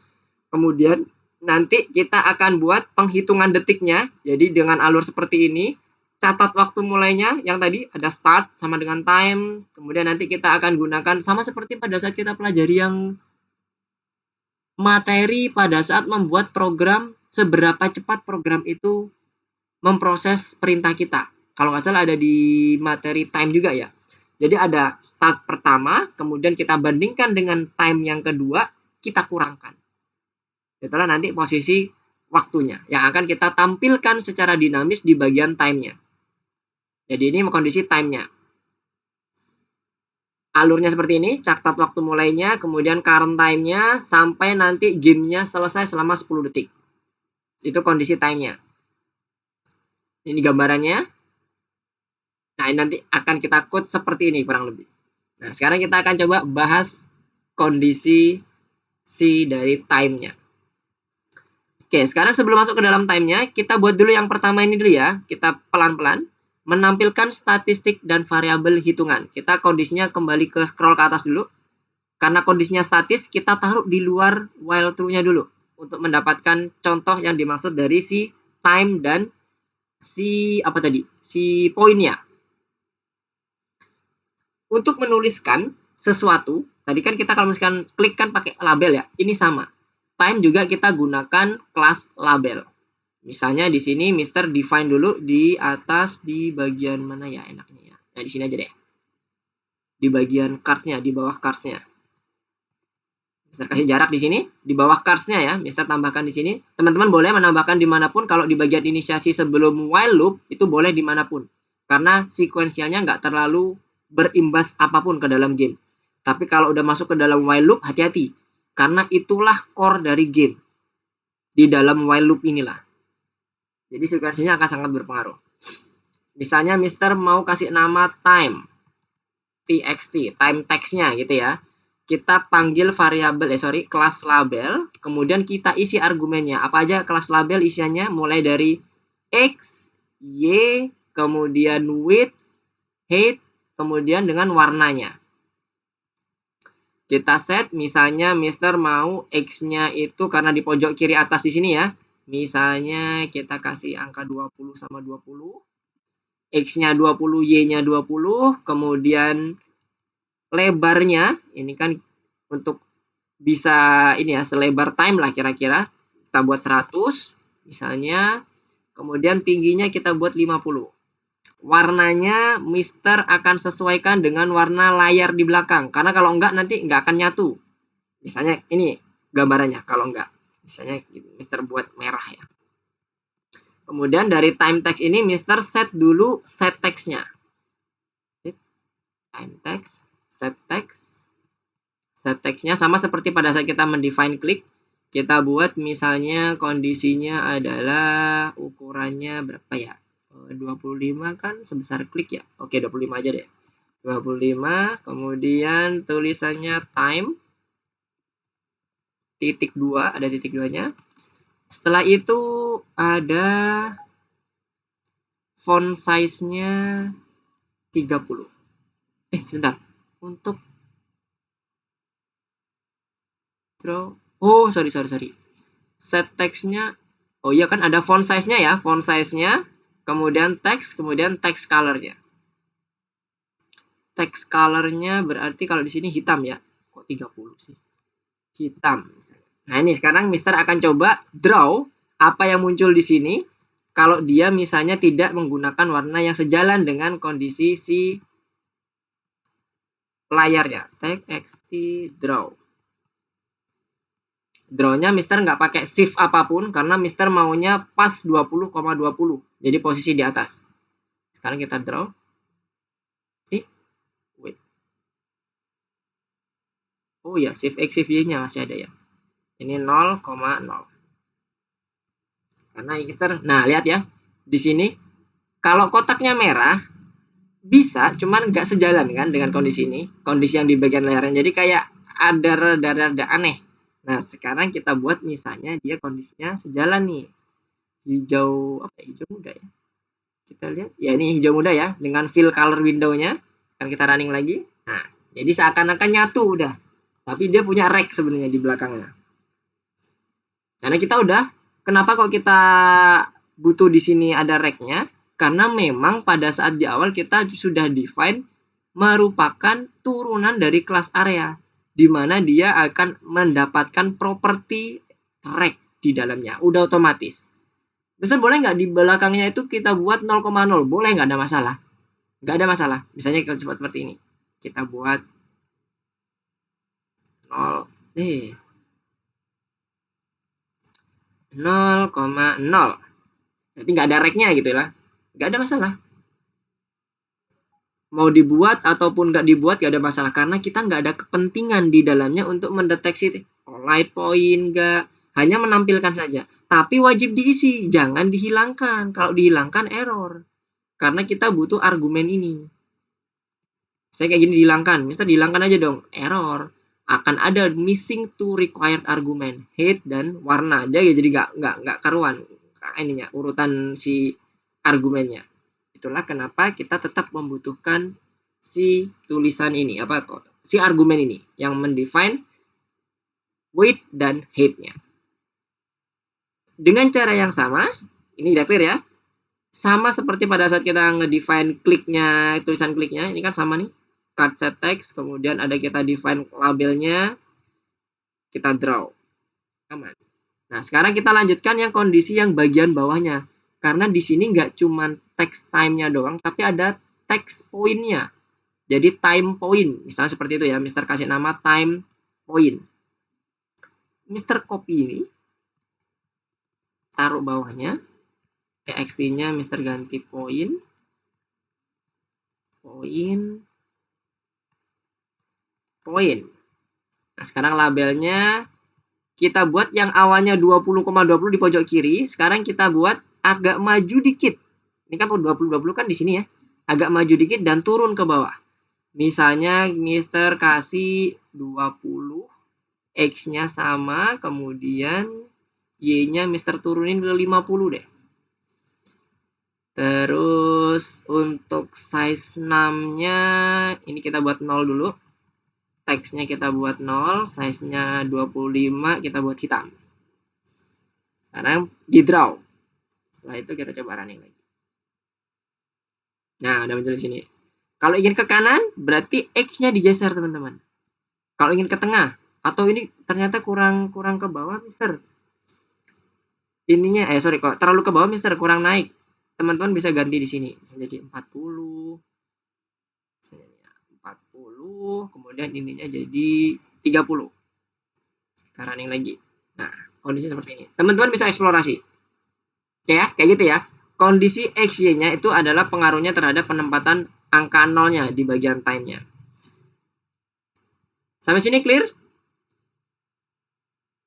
Kemudian nanti kita akan buat penghitungan detiknya. Jadi dengan alur seperti ini. Catat waktu mulainya, yang tadi ada start sama dengan time. Kemudian nanti kita akan gunakan, sama seperti pada saat kita pelajari yang materi pada saat membuat program, seberapa cepat program itu memproses perintah kita. Kalau nggak salah ada di materi time juga ya. Jadi ada start pertama, kemudian kita bandingkan dengan time yang kedua, kita kurangkan. Itulah nanti posisi waktunya yang akan kita tampilkan secara dinamis di bagian time-nya. Jadi ini kondisi time-nya. Alurnya seperti ini, catat waktu mulainya, kemudian current time-nya, sampai nanti game-nya selesai selama 10 detik. Itu kondisi time-nya. Ini gambarannya. Nah, ini nanti akan kita code seperti ini kurang lebih. Nah, sekarang kita akan coba bahas kondisi si dari time-nya. Oke, sekarang sebelum masuk ke dalam time-nya, kita buat dulu yang pertama ini dulu ya. Kita pelan-pelan menampilkan statistik dan variabel hitungan. Kita kondisinya kembali ke scroll ke atas dulu. Karena kondisinya statis, kita taruh di luar while true-nya dulu. Untuk mendapatkan contoh yang dimaksud dari si time dan si poinnya. Untuk menuliskan sesuatu, tadi kan kita kalau misalkan klik kan pakai label ya, ini sama. Time juga kita gunakan kelas label. Misalnya di sini Mister define dulu di atas, di bagian mana ya enaknya ya. Nah, di sini aja deh. Di bagian cards-nya, di bawah cards-nya. Mister kasih jarak di sini, di bawah cards-nya ya, Mister tambahkan di sini. Teman-teman boleh menambahkan dimanapun, kalau di bagian inisiasi sebelum while loop, itu boleh dimanapun. Karena sekuensialnya nggak terlalu berimbas apapun ke dalam game. Tapi kalau udah masuk ke dalam while loop, hati-hati. Karena itulah core dari game. Di dalam while loop inilah. Jadi sekuensinya akan sangat berpengaruh. Misalnya Mister mau kasih nama time. TXT, time text-nya gitu ya. kita panggil variabel, kelas label, kemudian kita isi argumennya. Apa aja kelas label isiannya? Mulai dari X, Y, kemudian width, height, kemudian dengan warnanya. Kita set, misalnya Mister mau X-nya itu karena di pojok kiri atas di sini ya. Misalnya kita kasih angka 20 sama 20. X-nya 20, Y-nya 20, kemudian lebarnya, ini kan untuk bisa ini ya, selebar time lah kira-kira. Kita buat 100, misalnya. Kemudian tingginya kita buat 50. Warnanya Mister akan sesuaikan dengan warna layar di belakang. Karena kalau enggak nanti enggak akan nyatu. Misalnya ini gambarannya, kalau enggak. Misalnya Mister buat merah ya. Kemudian dari time text ini Mister set dulu set text-nya. Time text, set text. Set text-nya sama seperti pada saat kita mendefine klik. Kita buat misalnya kondisinya adalah ukurannya berapa ya? 25 kan sebesar klik ya. Oke, 25 aja deh. 25, kemudian tulisannya time titik 2, ada titik 2-nya. Setelah itu ada font size-nya 30. Sebentar. Untuk draw. Oh, sorry. Set text-nya. Oh iya kan ada font size-nya ya. Font size-nya, kemudian text color-nya. Text color-nya berarti kalau di sini hitam ya. Kok 30 sih? Hitam. Nah, ini sekarang Mister akan coba draw apa yang muncul di sini kalau dia misalnya tidak menggunakan warna yang sejalan dengan kondisi si layarnya. Txt draw. Draw-nya Mister nggak pakai shift apapun karena Mister maunya pas 20,20. Jadi posisi di atas. Sekarang kita draw. Wait. Oh ya, shift X, shift Y-nya masih ada ya. Ini 0,0. Karena Mister, nah lihat ya. Di sini kalau kotaknya merah bisa, cuman nggak sejalan kan dengan kondisi ini. Kondisi yang di bagian layarnya. Jadi kayak ada rada aneh. Nah, sekarang kita buat misalnya dia kondisinya sejalan nih. Hijau muda ya. Kita lihat, ya ini hijau muda ya, dengan fill color window-nya. Kan kita running lagi. Nah, jadi seakan-akan nyatu udah. Tapi dia punya rek sebenarnya di belakangnya. Karena kita kenapa kok kita butuh di sini ada rek-nya? Karena memang pada saat di awal kita sudah define merupakan turunan dari kelas area. Di mana dia akan mendapatkan properti rek di dalamnya. Udah otomatis. Misalnya boleh nggak di belakangnya itu kita buat 0,0? Boleh, nggak ada masalah. Nggak ada masalah. Misalnya kalau seperti ini. Kita buat 0,0. Berarti nggak ada reknya gitu lah. Nggak ada masalah. Mau dibuat ataupun nggak dibuat nggak ada masalah. Karena kita nggak ada kepentingan di dalamnya untuk mendeteksi light point nggak. Hanya menampilkan saja. Tapi wajib diisi. Jangan dihilangkan. Kalau dihilangkan error. Karena kita butuh argumen ini. Saya kayak gini dihilangkan. Misalnya dihilangkan aja dong. Error. Akan ada missing to required argument. Height dan warna. Dia jadi nggak karuan. Ininya, urutan si argumennya. Itulah kenapa kita tetap membutuhkan si tulisan ini, si argumen ini yang mendefine width dan height-nya. Dengan cara yang sama, ini udah clear ya. Sama seperti pada saat kita ngedefine kliknya, tulisan kliknya, ini kan sama nih. Card set text, kemudian ada kita define labelnya, kita draw. Aman. Nah, sekarang kita lanjutkan yang kondisi yang bagian bawahnya. Karena di sini nggak cuma text time-nya doang, tapi ada text point-nya. Jadi time point, misalnya seperti itu ya, Mister kasih nama time point. Mister copy ini, taruh bawahnya, txt-nya Mister ganti point. Nah, sekarang labelnya kita buat yang awalnya 20,20 di pojok kiri, sekarang kita buat agak maju dikit. Ini kan 20 kan di sini ya. Agak maju dikit dan turun ke bawah. Misalnya Mister kasih 20, X-nya sama, kemudian Y-nya Mister turunin ke 50 deh. Terus untuk size 6-nya ini kita buat 0 dulu. Teksnya kita buat 0, size-nya 25 kita buat hitam. Karena di draw. Setelah itu kita coba running lagi. Nah, udah muncul di sini. Kalau ingin ke kanan, berarti X-nya digeser, teman-teman. Kalau ingin ke tengah, atau ini ternyata kurang ke bawah, Mister. Ininya, sorry, kok terlalu ke bawah, Mister, kurang naik. Teman-teman bisa ganti di sini. Bisa jadi 40. Bisa jadi 40, kemudian ininya jadi 30. Kita running lagi. Nah, kondisi seperti ini. Teman-teman bisa eksplorasi. Oke ya, kayak gitu ya. Kondisi X, Y-nya itu adalah pengaruhnya terhadap penempatan angka nolnya di bagian time-nya. Sampai sini clear?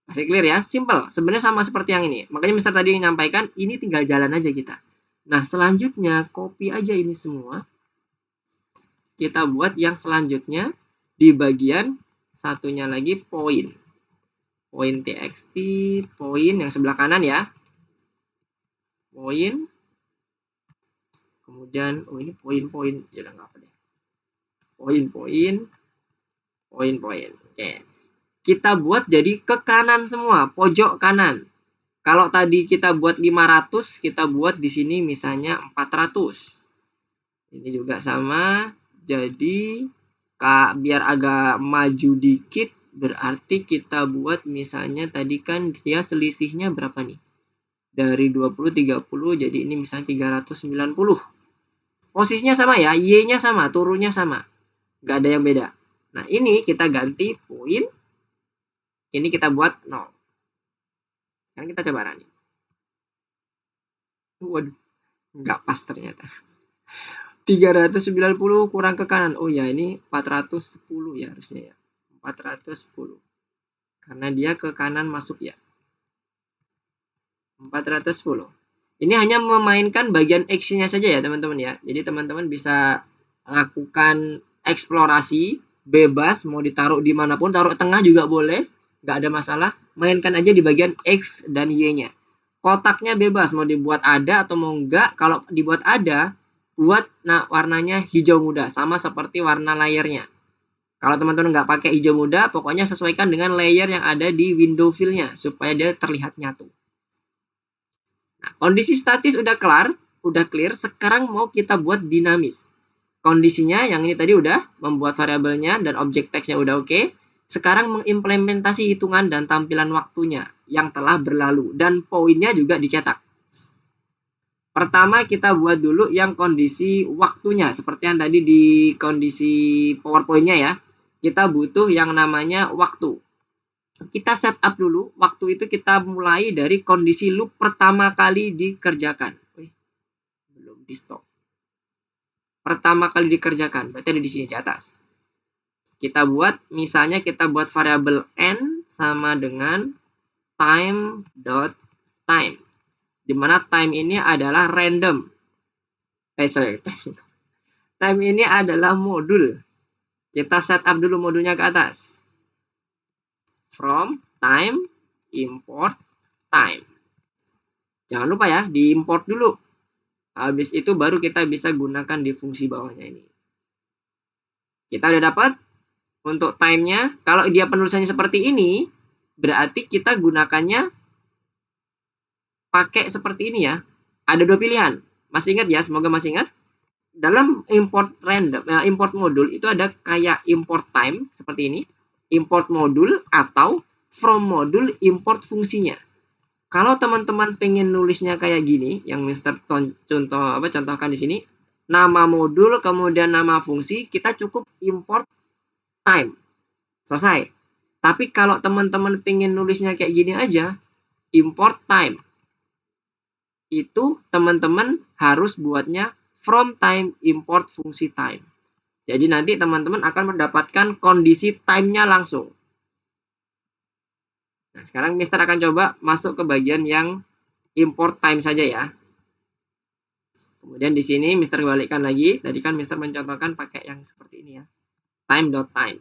Masih clear ya? Simple. Sebenarnya sama seperti yang ini. Makanya Mister tadi menyampaikan, ini tinggal jalan aja kita. Nah, selanjutnya copy aja ini semua. Kita buat yang selanjutnya di bagian satunya lagi poin. Poin txt, poin yang sebelah kanan ya. Poin. Kemudian, oh ini poin-poin. Ya udah nggak apa deh. Poin-poin. Poin-poin. Oke. Kita buat jadi ke kanan semua, pojok kanan. Kalau tadi kita buat 500, kita buat di sini misalnya 400. Ini juga sama. Jadi biar agak maju dikit, berarti kita buat misalnya tadi kan dia selisihnya berapa nih? Dari 20 30, jadi ini misalnya 390. Posisinya sama ya, Y-nya sama, turunnya sama. Nggak ada yang beda. Nah, ini kita ganti poin. Ini kita buat 0. Sekarang kita coba running. Waduh, nggak pas ternyata. 390 kurang ke kanan. Oh ya, ini 410 ya harusnya ya. 410. Karena dia ke kanan masuk ya. 410. Ini hanya memainkan bagian X-nya saja ya teman-teman ya. Jadi teman-teman bisa lakukan eksplorasi bebas, mau ditaruh dimanapun, taruh tengah juga boleh, nggak ada masalah. Mainkan aja di bagian X dan Y-nya. Kotaknya bebas, mau dibuat ada atau mau enggak. Kalau dibuat ada, buat warnanya hijau muda, sama seperti warna layernya. Kalau teman-teman nggak pakai hijau muda, pokoknya sesuaikan dengan layer yang ada di window fill-nya, supaya dia terlihat nyatu. Nah, kondisi statis udah clear, sekarang mau kita buat dinamis. Kondisinya yang ini tadi udah, membuat variabelnya dan objek teksnya udah oke. Sekarang mengimplementasi hitungan dan tampilan waktunya yang telah berlalu, dan poinnya juga dicetak. Pertama kita buat dulu yang kondisi waktunya, seperti yang tadi di kondisi PowerPoint-nya ya. Kita butuh yang namanya waktu. Kita setup dulu, waktu itu kita mulai dari kondisi loop pertama kali dikerjakan. Belum di stop. Pertama kali dikerjakan, berarti ada di sini di atas. Kita buat, misalnya kita buat variabel n sama dengan time.time. Dimana time ini adalah random. Time ini adalah modul. Kita setup dulu modulnya ke atas. From time, import time. Jangan lupa ya, diimport dulu. Habis itu baru kita bisa gunakan di fungsi bawahnya ini. Kita udah dapat untuk time-nya. Kalau dia penulisannya seperti ini, berarti kita gunakannya pakai seperti ini ya. Ada dua pilihan. Masih ingat ya? Semoga masih ingat. Dalam import random, import modul itu ada kayak import time seperti ini, import modul atau from modul import fungsinya. Kalau teman-teman pengen nulisnya kayak gini, yang Mister contohkan di sini, nama modul kemudian nama fungsi, kita cukup import time. Selesai. Tapi kalau teman-teman pengen nulisnya kayak gini aja, import time. Itu teman-teman harus buatnya from time import fungsi time. Jadi nanti teman-teman akan mendapatkan kondisi time-nya langsung. Nah, sekarang Mister akan coba masuk ke bagian yang import time saja ya. Kemudian di sini Mister balikkan lagi. Tadi kan Mister mencontohkan pakai yang seperti ini ya. Time.time.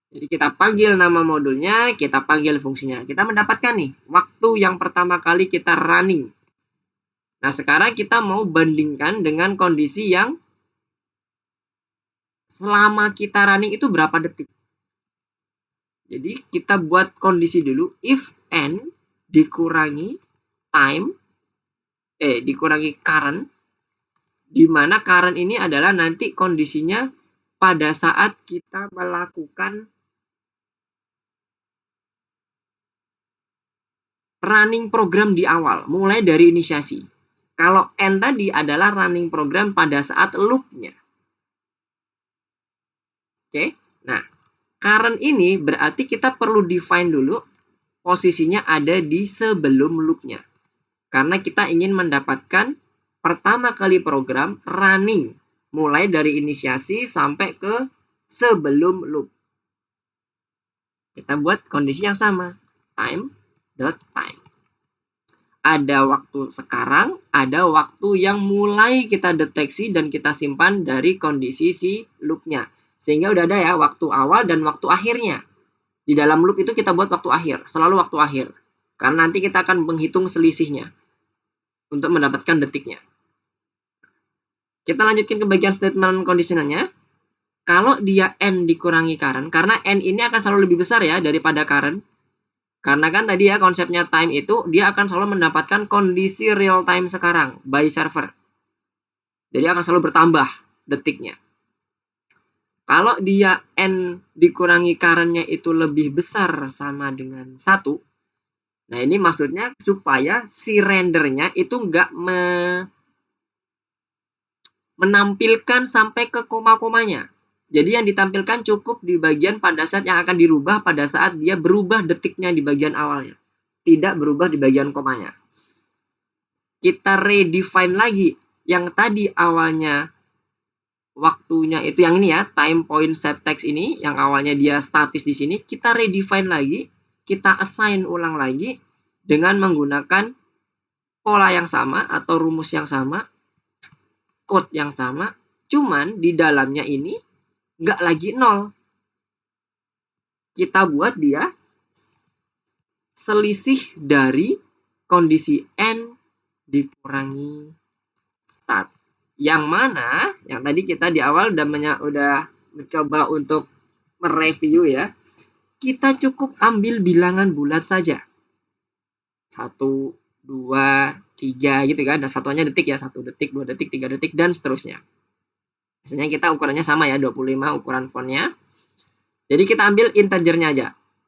Jadi kita panggil nama modulnya, kita panggil fungsinya. Kita mendapatkan nih waktu yang pertama kali kita running. Nah, sekarang kita mau bandingkan dengan kondisi yang selama kita running itu berapa detik. Jadi kita buat kondisi dulu, if n dikurangi time, dikurangi current, di mana current ini adalah nanti kondisinya pada saat kita melakukan running program di awal, mulai dari inisiasi. Kalau n tadi adalah running program pada saat loop-nya. Oke, nah current ini berarti kita perlu define dulu posisinya ada di sebelum loop-nya. Karena kita ingin mendapatkan pertama kali program running, mulai dari inisiasi sampai ke sebelum loop. Kita buat kondisi yang sama, time.time. Ada waktu sekarang, ada waktu yang mulai kita deteksi dan kita simpan dari kondisi si loop-nya. Sehingga udah ada ya waktu awal dan waktu akhirnya. Di dalam loop itu kita buat waktu akhir, selalu waktu akhir. Karena nanti kita akan menghitung selisihnya untuk mendapatkan detiknya. Kita lanjutkan ke bagian statement conditionalnya. Kalau dia n dikurangi current, karena n ini akan selalu lebih besar ya daripada current. Karena kan tadi ya konsepnya time itu dia akan selalu mendapatkan kondisi real time sekarang by server. Jadi akan selalu bertambah detiknya. Kalau dia n dikurangi current-nya itu lebih besar sama dengan 1. Nah ini maksudnya supaya si rendernya itu nggak menampilkan sampai ke koma-komanya. Jadi yang ditampilkan cukup di bagian pada saat yang akan dirubah pada saat dia berubah detiknya di bagian awalnya. Tidak berubah di bagian komanya. Kita redefine lagi yang tadi awalnya waktunya itu yang ini ya, time point set text ini, yang awalnya dia statis di sini, kita redefine lagi, kita assign ulang lagi dengan menggunakan pola yang sama atau rumus yang sama, code yang sama, cuman di dalamnya ini nggak lagi 0. Kita buat dia selisih dari kondisi n dikurangi start. Yang mana, yang tadi kita di awal udah mencoba untuk mereview ya, kita cukup ambil bilangan bulat saja. 1, 2, 3 gitu kan, dan satuannya detik ya, 1 detik, 2 detik, 3 detik, dan seterusnya. Biasanya kita ukurannya sama ya, 25 ukuran fontnya. Jadi kita ambil integernya aja.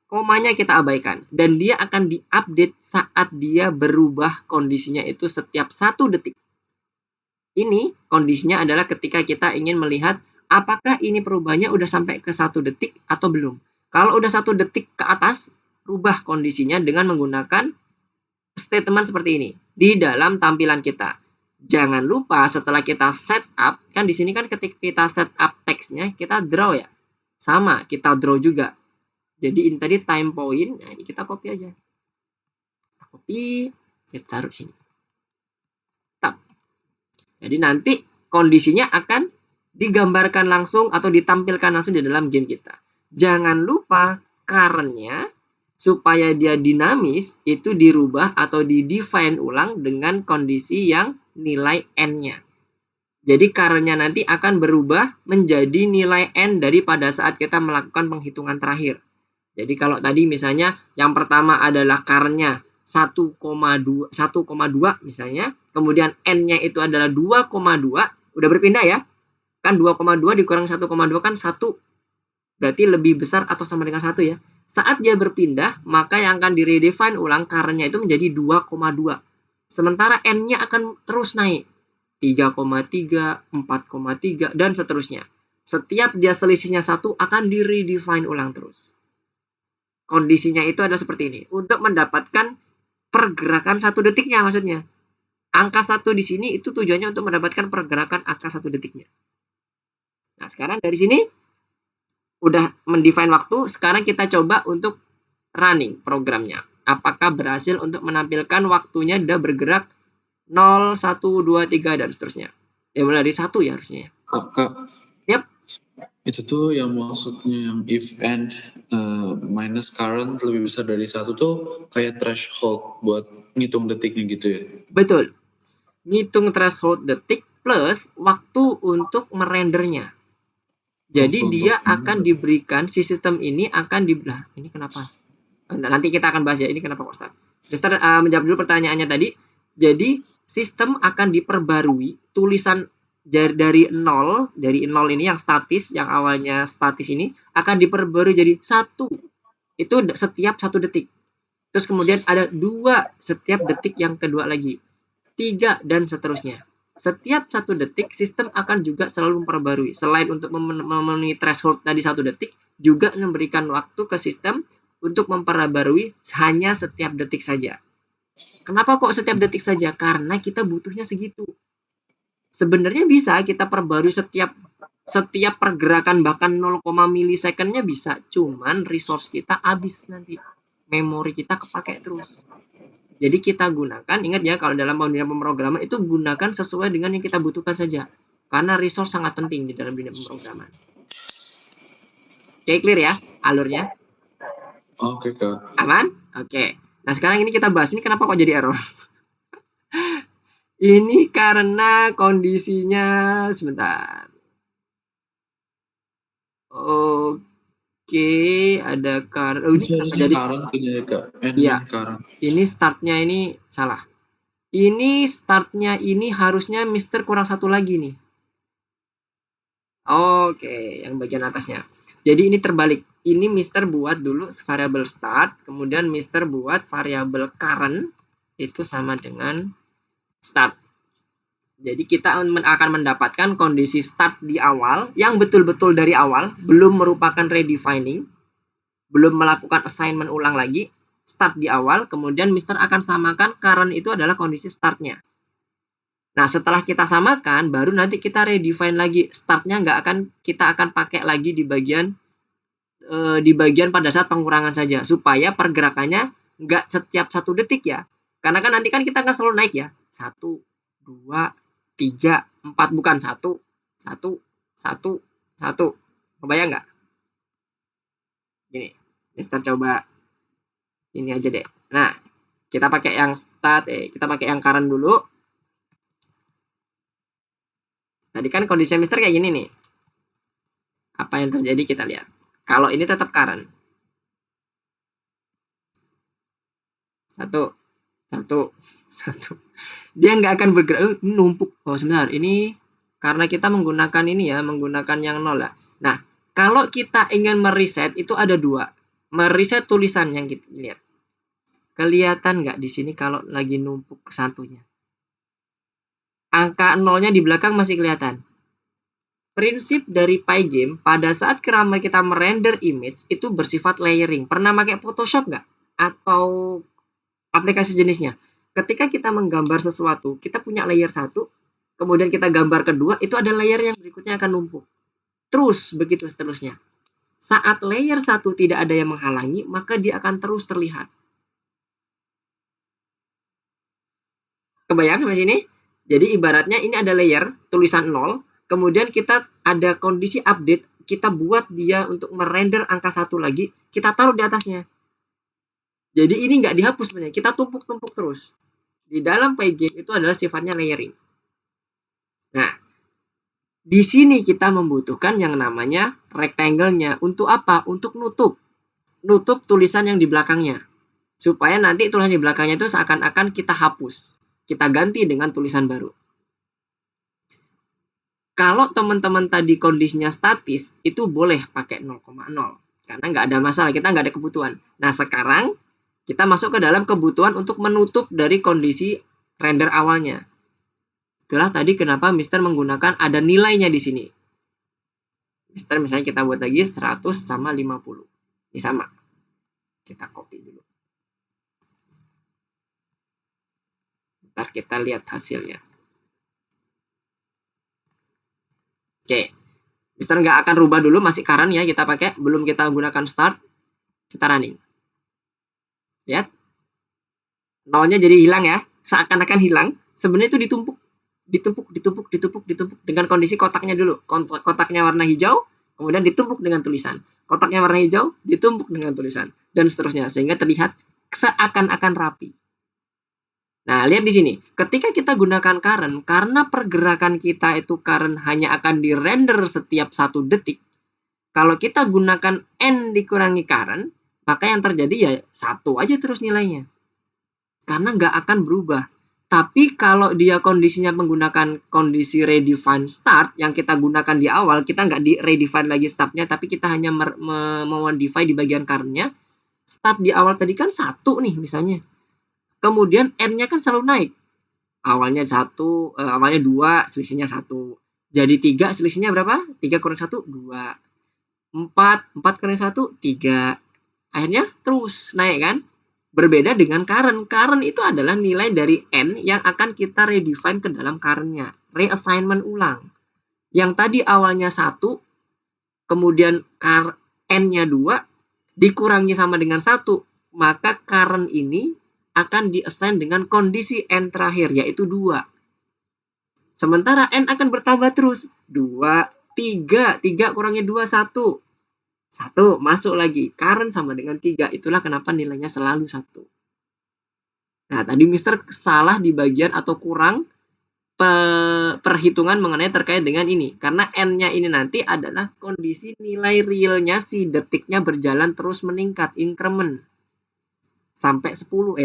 Komanya kita abaikan. Dan dia akan diupdate saat dia berubah kondisinya itu setiap 1 detik. Ini kondisinya adalah ketika kita ingin melihat apakah ini perubahannya udah sampai ke 1 detik atau belum. Kalau udah 1 detik ke atas, rubah kondisinya dengan menggunakan statement seperti ini di dalam tampilan kita. Jangan lupa setelah kita setup, kan di sini kan ketika kita setup teksnya, kita draw ya. Sama, kita draw juga. Jadi ini tadi time point, nah ini kita copy aja. Kita copy, kita taruh sini. Tap. Jadi nanti kondisinya akan digambarkan langsung atau ditampilkan langsung di dalam game kita. Jangan lupa current-nya supaya dia dinamis itu dirubah atau di-define ulang dengan kondisi yang nilai n-nya. Jadi current-nya nanti akan berubah menjadi nilai n daripada saat kita melakukan penghitungan terakhir. Jadi kalau tadi misalnya yang pertama adalah current-nya 1,2 misalnya, kemudian n-nya itu adalah 2,2, udah berpindah ya. Kan 2,2 dikurang 1,2 kan 1. Berarti lebih besar atau sama dengan 1 ya. Saat dia berpindah, maka yang akan di-redefine ulang current-nya itu menjadi 2,2. Sementara n-nya akan terus naik. 3,3, 4,3, dan seterusnya. Setiap dia selisihnya 1 akan di-redefine ulang terus. Kondisinya itu adalah seperti ini. Untuk mendapatkan pergerakan 1 detiknya maksudnya. Angka 1 di sini itu tujuannya untuk mendapatkan pergerakan angka 1 detiknya. Nah, sekarang dari sini udah mendefine waktu, sekarang kita coba untuk running programnya. Apakah berhasil untuk menampilkan waktunya udah bergerak 0, 1, 2, 3 dan seterusnya. Ya mulai dari 1 ya harusnya. Kak. Yap. Itu tuh yang maksudnya yang if and minus current lebih besar dari 1 tuh kayak threshold buat ngitung detiknya gitu ya. Betul. Ngitung threshold detik plus waktu untuk merendernya. Jadi dia akan diberikan, si sistem ini akan dibelah. Ini kenapa? Nanti kita akan bahas ya, ini kenapa kok Ustaz. Mister menjawab dulu pertanyaannya tadi. Jadi sistem akan diperbarui tulisan dari 0 ini yang statis, yang awalnya statis ini akan diperbarui jadi 1. Itu setiap 1 detik. Terus kemudian ada 2 setiap detik yang kedua lagi. 3 dan seterusnya. Setiap 1 detik, sistem akan juga selalu memperbarui. Selain untuk memenuhi threshold tadi 1 detik, juga memberikan waktu ke sistem untuk memperbarui hanya setiap detik saja. Kenapa kok setiap detik saja? Karena kita butuhnya segitu. Sebenarnya bisa kita perbarui setiap pergerakan, bahkan 0, milisecondnya bisa. Cuman resource kita habis nanti. Memori kita kepake terus. Jadi kita gunakan, ingat ya kalau dalam dunia pemrograman itu gunakan sesuai dengan yang kita butuhkan saja. Karena resource sangat penting di dalam dunia pemrograman. Oke, clear ya alurnya? Oke, Kak. Aman? Oke. Nah sekarang ini kita bahas, ini kenapa kok jadi error? Ini karena kondisinya, sebentar. Oke, ada current. Oh, ini kenapa jadi current punya Kak? Iya. Current. Ini startnya ini salah. Ini startnya ini harusnya Mister kurang 1 lagi nih. Oke, yang bagian atasnya. Jadi ini terbalik. Ini Mister buat dulu variabel start, kemudian Mister buat variabel current itu sama dengan start. Jadi kita akan mendapatkan kondisi start di awal yang betul-betul dari awal, belum merupakan redefining, belum melakukan assignment ulang lagi, start di awal, kemudian Mister akan samakan current itu adalah kondisi startnya. Nah, setelah kita samakan, baru nanti kita redefine lagi. Startnya kita akan pakai lagi di bagian pada saat pengurangan saja. Supaya pergerakannya nggak setiap 1 detik ya. Karena kan nanti kan kita akan selalu naik ya. 1, 2, 3, 4. Bukan 1, 1, 1, 1. Kebayang nggak? Gini, Mister coba ini aja deh. Nah, kita pakai yang kita pakai yang current dulu. Tadi kan kondisinya Mister kayak gini nih. Apa yang terjadi kita lihat. Kalau ini tetap current. 1, 1, 1. Dia nggak akan bergerak. Numpuk. Oh sebentar. Ini karena kita menggunakan ini ya. Menggunakan yang 0 lah. Nah, kalau kita ingin mereset itu ada 2. Mereset tulisan yang kita lihat. Kelihatan nggak di sini kalau lagi numpuk satunya? Angka 0-nya di belakang masih kelihatan. Prinsip dari Pygame, pada saat kita merender image, itu bersifat layering. Pernah pakai Photoshop nggak? Atau aplikasi jenisnya? Ketika kita menggambar sesuatu, kita punya layer 1, kemudian kita gambar kedua, itu ada layer yang berikutnya akan numpuk. Terus, begitu seterusnya. Saat layer 1 tidak ada yang menghalangi, maka dia akan terus terlihat. Kebayang sampai sini? Jadi ibaratnya ini ada layer, tulisan 0, kemudian kita ada kondisi update, kita buat dia untuk merender angka 1 lagi, kita taruh di atasnya. Jadi ini nggak dihapus sebenarnya, kita tumpuk-tumpuk terus. Di dalam Pygame itu adalah sifatnya layering. Nah, di sini kita membutuhkan yang namanya rectangle-nya. Untuk apa? Untuk nutup tulisan yang di belakangnya. Supaya nanti tulisan di belakangnya itu seakan-akan kita hapus. Kita ganti dengan tulisan baru. Kalau teman-teman tadi kondisinya statis, itu boleh pakai 0,0. Karena nggak ada masalah, kita nggak ada kebutuhan. Nah, sekarang kita masuk ke dalam kebutuhan untuk menutup dari kondisi render awalnya. Itulah tadi kenapa Mister menggunakan ada nilainya di sini. Mister misalnya kita buat lagi 100 sama 50. Ini sama. Kita copy dulu. Ntar kita lihat hasilnya. Oke. Mister nggak akan rubah dulu, masih current ya kita pakai. Belum kita gunakan start. Kita running. Lihat. 0-nya jadi hilang ya. Seakan-akan hilang. sebenarnya itu ditumpuk dengan kondisi kotaknya dulu. Kotaknya warna hijau, kemudian ditumpuk dengan tulisan. Kotaknya warna hijau, ditumpuk dengan tulisan, dan seterusnya, sehingga terlihat seakan-akan rapi. Nah, lihat di sini. Ketika kita gunakan current, karena pergerakan kita itu current hanya akan di-render setiap 1 detik. Kalau kita gunakan N dikurangi current, maka yang terjadi ya 1 aja terus nilainya. Karena nggak akan berubah. Tapi kalau dia kondisinya menggunakan kondisi redefine start yang kita gunakan di awal, kita nggak di redefine lagi startnya, tapi kita hanya modify di bagian current-nya. Start di awal tadi kan 1 nih misalnya. Kemudian N-nya kan selalu naik. Awalnya 2, selisihnya 1. Jadi 3, selisihnya berapa? 3 kurang 1, 2. 4 kurang 1, 3. Akhirnya terus naik kan? Berbeda dengan current. Current itu adalah nilai dari N yang akan kita redefine ke dalam current-nya. Reassignment ulang. Yang tadi awalnya 1, kemudian N-nya 2, dikurangi sama dengan 1. Maka current ini akan di-assign dengan kondisi N terakhir, yaitu 2. Sementara N akan bertambah terus. 2, 3. 3 kurangi 2, 1. 1, masuk lagi. Current sama dengan 3. Itulah kenapa nilainya selalu 1. Nah, tadi Mister salah di bagian atau kurang perhitungan mengenai terkait dengan ini. Karena N-nya ini nanti adalah kondisi nilai realnya si detiknya berjalan terus meningkat, increment. Sampai 11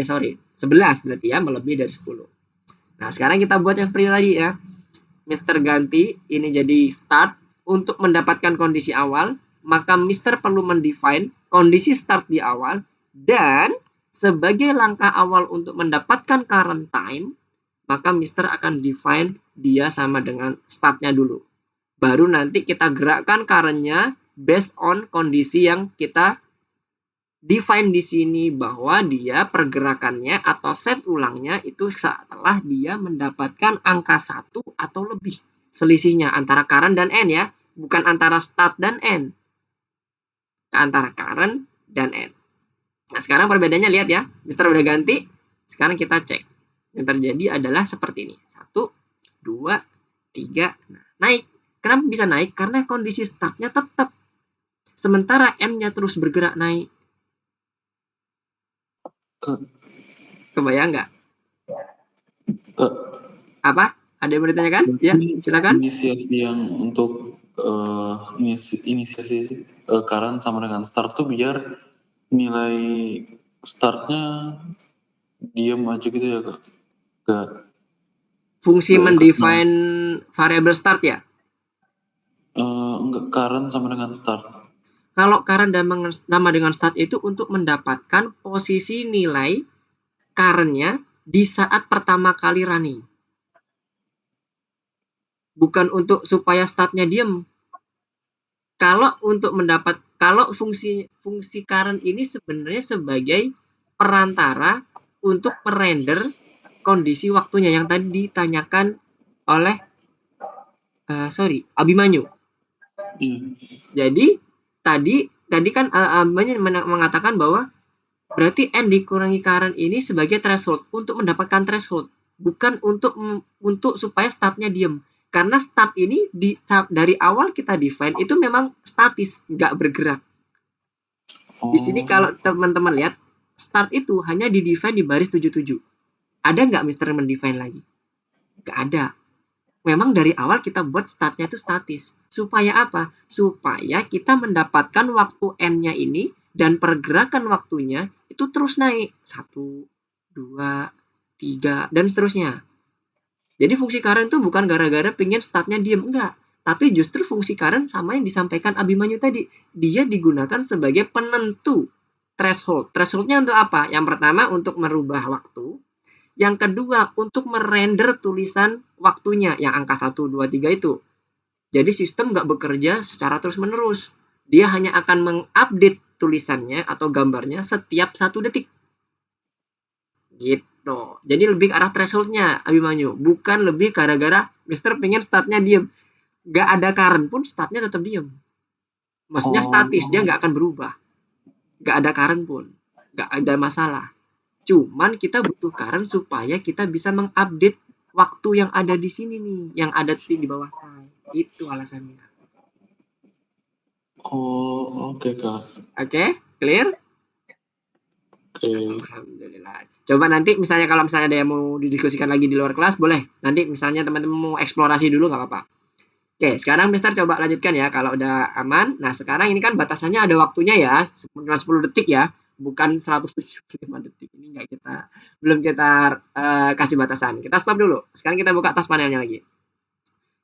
berarti ya, melebihi dari 10. Nah, sekarang kita buat yang seperti tadi ya. Mister ganti ini jadi start. Untuk mendapatkan kondisi awal, maka Mister perlu mendefine kondisi start di awal, dan sebagai langkah awal untuk mendapatkan current time, maka Mister akan define dia sama dengan startnya dulu. Baru nanti kita gerakkan current-nya based on kondisi yang kita define di sini, bahwa dia pergerakannya atau set ulangnya itu setelah dia mendapatkan angka 1 atau lebih. Selisihnya antara current dan N ya, bukan antara start dan N. Antara current dan N. Nah, sekarang perbedaannya lihat ya. Mister udah ganti. Sekarang kita cek. Yang terjadi adalah seperti ini. 1, 2, 3. Nah, naik. Kenapa bisa naik? Karena kondisi startnya tetap. Sementara N-nya terus bergerak naik. Kebayang nggak? Apa? Ada yang mau ditanyakan? Ya, silakan. Inisiasi yang untuk inisiasi current sama dengan start tuh biar nilai startnya diam aja gitu ya Kak? Fungsi mendefine variable start ya? Enggak, current sama dengan start. Kalau current sama dengan start itu untuk mendapatkan posisi nilai current-nya di saat pertama kali running. Bukan untuk supaya start-nya diem. Kalau fungsi current ini sebenarnya sebagai perantara untuk merender kondisi waktunya yang tadi ditanyakan oleh Abimanyu. Jadi tadi kan mengatakan bahwa berarti N dikurangi current ini sebagai threshold untuk mendapatkan threshold, bukan untuk supaya startnya diem. Karena start ini dari awal kita define itu memang statis, nggak bergerak. Di sini kalau teman-teman lihat, start itu hanya di-define di baris 77. Ada nggak Mister mendefine lagi? Nggak ada. Memang dari awal kita buat startnya itu statis. Supaya apa? Supaya kita mendapatkan waktu N-nya ini dan pergerakan waktunya itu terus naik. 1, 2, 3, dan seterusnya. Jadi fungsi current itu bukan gara-gara pengen startnya diem, enggak. Tapi justru fungsi current sama yang disampaikan Abimanyu tadi. Dia digunakan sebagai penentu threshold. Thresholdnya untuk apa? Yang pertama untuk merubah waktu. Yang kedua, untuk merender tulisan waktunya, yang angka 1, 2, 3 itu. Jadi sistem nggak bekerja secara terus-menerus. Dia hanya akan mengupdate tulisannya atau gambarnya setiap 1 detik. Gitu. Jadi lebih ke arah threshold-nya, Abimanyu. Bukan lebih gara-gara Mister pengen startnya diem. Nggak ada current pun startnya tetap diem. Maksudnya statis, dia nggak akan berubah. Nggak ada current pun. Nggak ada masalah. Cuman kita butuh current supaya kita bisa mengupdate waktu yang ada di sini nih, yang ada titik di bawah time. Itu alasannya. Oh, oke Kak. Oke, clear? Oke. Alhamdulillah. Coba nanti misalnya kalau misalnya ada yang mau didiskusikan lagi di luar kelas, boleh. Nanti misalnya teman-teman mau eksplorasi dulu nggak apa-apa. Oke, sekarang Mister coba lanjutkan ya kalau udah aman. Nah, sekarang ini kan batasannya ada waktunya ya, 10 detik ya, bukan 175 detik. Ini nggak belum kita kasih batasan. Kita stop dulu. Sekarang kita buka task panelnya lagi.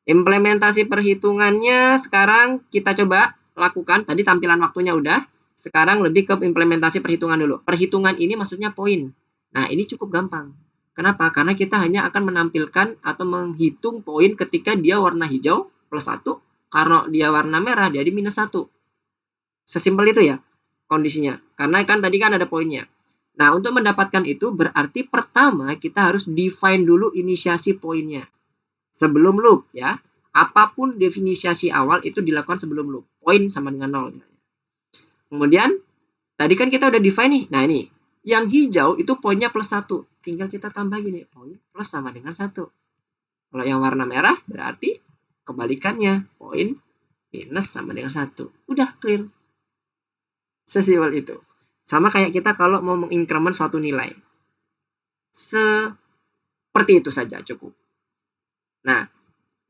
Implementasi perhitungannya sekarang kita coba lakukan. Tadi tampilan waktunya udah. Sekarang lebih ke implementasi perhitungan dulu. Perhitungan ini maksudnya poin. Nah, ini cukup gampang. Kenapa? Karena kita hanya akan menampilkan atau menghitung poin ketika dia warna hijau plus 1. Karena dia warna merah jadi minus 1. Sesimpel itu ya kondisinya. Karena kan tadi kan ada poinnya. Nah, untuk mendapatkan itu berarti pertama kita harus define dulu inisiasi poinnya. Sebelum loop ya. Apapun definisiasi awal itu dilakukan sebelum loop. Poin sama dengan 0. Kemudian tadi kan kita udah define nih. Nah, ini yang hijau itu poinnya plus 1. Tinggal kita tambah gini, poin plus sama dengan 1. Kalau yang warna merah berarti kebalikannya, poin minus sama dengan 1. Udah clear. Sesimpel itu. Sama kayak kita kalau mau mengincrement suatu nilai. Seperti itu saja cukup. Nah,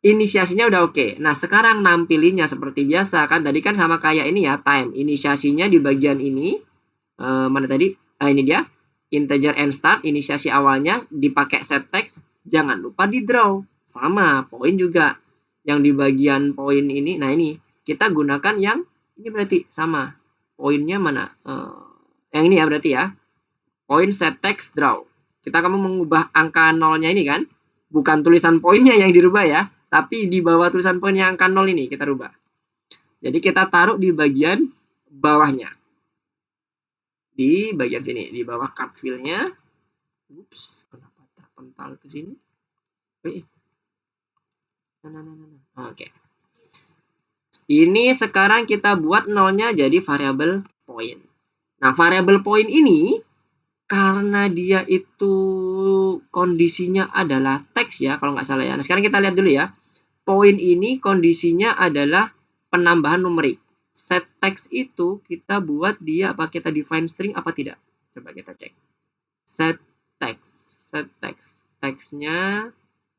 inisiasinya udah oke. Nah, sekarang nampilinya seperti biasa kan. Tadi kan sama kayak ini ya, time. Inisiasinya di bagian ini. Mana tadi? Ini dia. Integer and start. Inisiasi awalnya dipakai set text. Jangan lupa di draw. Sama, poin juga. Yang di bagian poin ini. Nah, ini. Kita gunakan yang ini berarti sama. Poinnya mana? Yang ini ya berarti ya. Poin set text draw. Kita kamu mengubah angka nolnya ini kan. Bukan tulisan poinnya yang dirubah ya. Tapi di bawah tulisan poin yang angka 0 ini kita rubah. Jadi kita taruh di bagian bawahnya. Di bagian sini. Di bawah cut fill-nya. Ups, kenapa terpental ke sini? Oke. Ini sekarang kita buat nolnya jadi variabel poin. Nah, variabel poin ini karena dia itu kondisinya adalah teks ya, kalau nggak salah ya. Nah, sekarang kita lihat dulu ya. Poin ini kondisinya adalah penambahan numerik. Set text itu kita buat dia apa kita define string apa tidak? Coba kita cek. Set text. Text-nya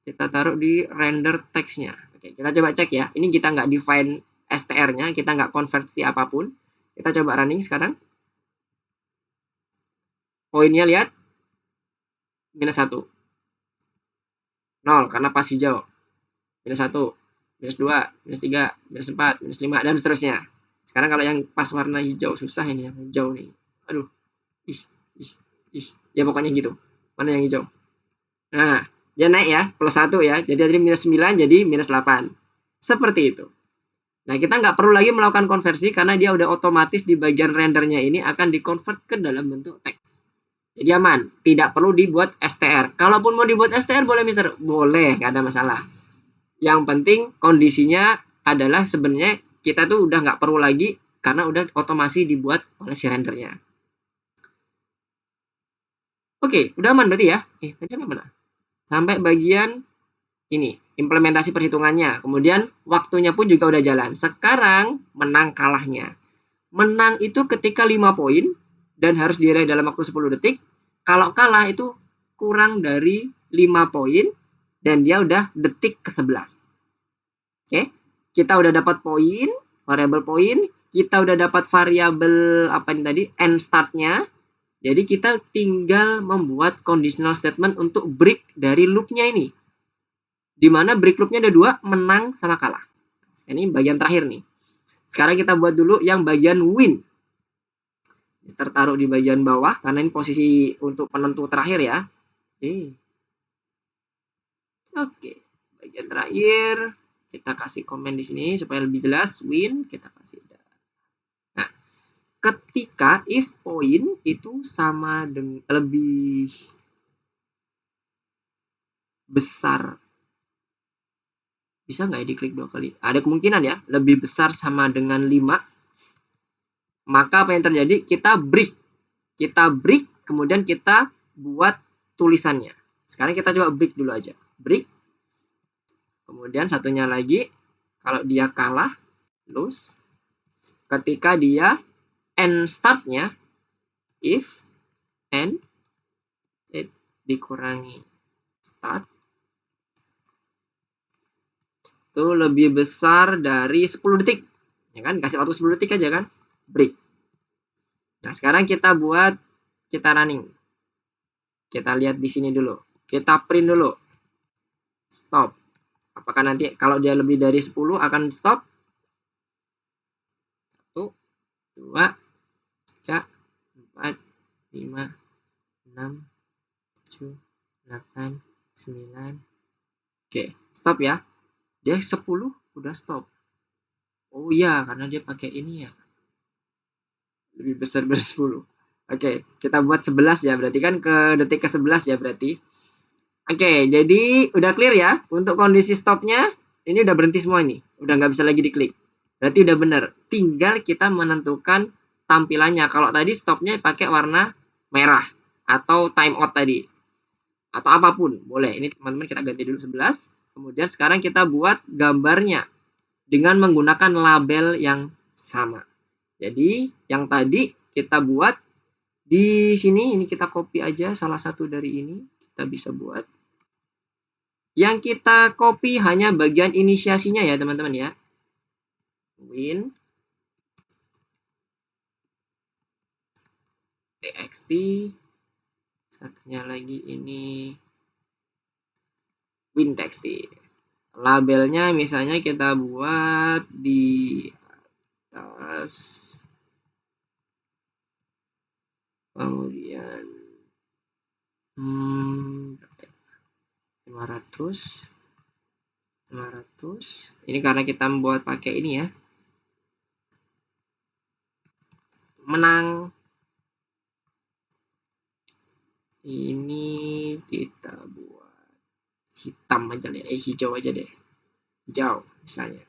kita taruh di render text-nya. Oke, kita coba cek ya. Ini kita nggak define str-nya, kita nggak konversi apapun. Kita coba running sekarang. Poinnya lihat. Minus 1. 0 karena pas hijau. Minus 1, minus 2, minus 3, minus 4, minus 5, dan seterusnya. Sekarang kalau yang pas warna hijau, susah ini yang hijau nih. Aduh. Ya pokoknya gitu. Mana yang hijau? Nah, dia naik ya, plus 1 ya. Jadi dari minus 9 jadi minus 8. Seperti itu. Nah, kita nggak perlu lagi melakukan konversi karena dia udah otomatis di bagian rendernya ini akan di-convert ke dalam bentuk teks. Jadi aman, tidak perlu dibuat str. Kalaupun mau dibuat str boleh Mister? Boleh, nggak ada masalah. Yang penting kondisinya adalah sebenarnya kita tuh udah nggak perlu lagi karena udah otomasi dibuat oleh si rendernya. Oke, udah aman berarti ya? Tadi sampai mana? Sampai bagian ini, implementasi perhitungannya. Kemudian waktunya pun juga udah jalan. Sekarang menang kalahnya. Menang itu ketika 5 poin dan harus diraih dalam waktu 10 detik. Kalau kalah itu kurang dari 5 poin dan dia udah detik ke-11. Oke, kita udah dapat poin, variabel poin, kita udah dapat variabel apa ini tadi, end start-nya. Jadi kita tinggal membuat conditional statement untuk break dari loop-nya ini. Di mana break loop-nya ada 2, menang sama kalah. Ini bagian terakhir nih. Sekarang kita buat dulu yang bagian win. Mister taruh di bagian bawah karena ini posisi untuk penentu terakhir ya. Oke, bagian terakhir kita kasih komen di sini supaya lebih jelas. Win kita kasih. Nah, ketika if point itu sama dengan lebih besar, bisa nggak ya diklik 2 kali? Ada kemungkinan ya, lebih besar sama dengan 5. Maka apa yang terjadi? Kita break, kemudian kita buat tulisannya. Sekarang kita coba break dulu aja. break. Kemudian satunya lagi, kalau dia kalah, lose. Ketika dia end startnya, if end dikurangi start itu lebih besar dari 10 detik. Ya kan, kasih waktu 10 detik aja kan, break. Nah, sekarang kita running. Kita lihat di sini dulu. Kita print dulu. Stop. Apakah nanti kalau dia lebih dari 10 akan stop? 1, 2, 3, 4, 5, 6, 7, 8, 9. Oke, stop ya. Dia 10 udah stop. Oh iya, karena dia pakai ini ya. Lebih besar dari 10. Oke, kita buat 11 ya. Berarti kan ke detik ke-11 ya berarti. Oke, jadi udah clear ya. Untuk kondisi stopnya, ini udah berhenti semua ini. Udah nggak bisa lagi diklik. Berarti udah bener. Tinggal kita menentukan tampilannya. Kalau tadi stopnya pakai warna merah. Atau timeout tadi. Atau apapun. Boleh. Ini teman-teman kita ganti dulu 11. Kemudian sekarang kita buat gambarnya. Dengan menggunakan label yang sama. Jadi yang tadi kita buat di sini, ini kita copy aja salah satu dari ini. Kita bisa buat. Yang kita copy hanya bagian inisiasinya ya teman-teman ya. Win txt. Satunya lagi ini win txt. Labelnya misalnya kita buat di atas. Kemudian 500. Ini karena kita membuat pakai ini ya. Menang. Ini kita buat hitam aja deh. Hijau aja deh. Hijau misalnya.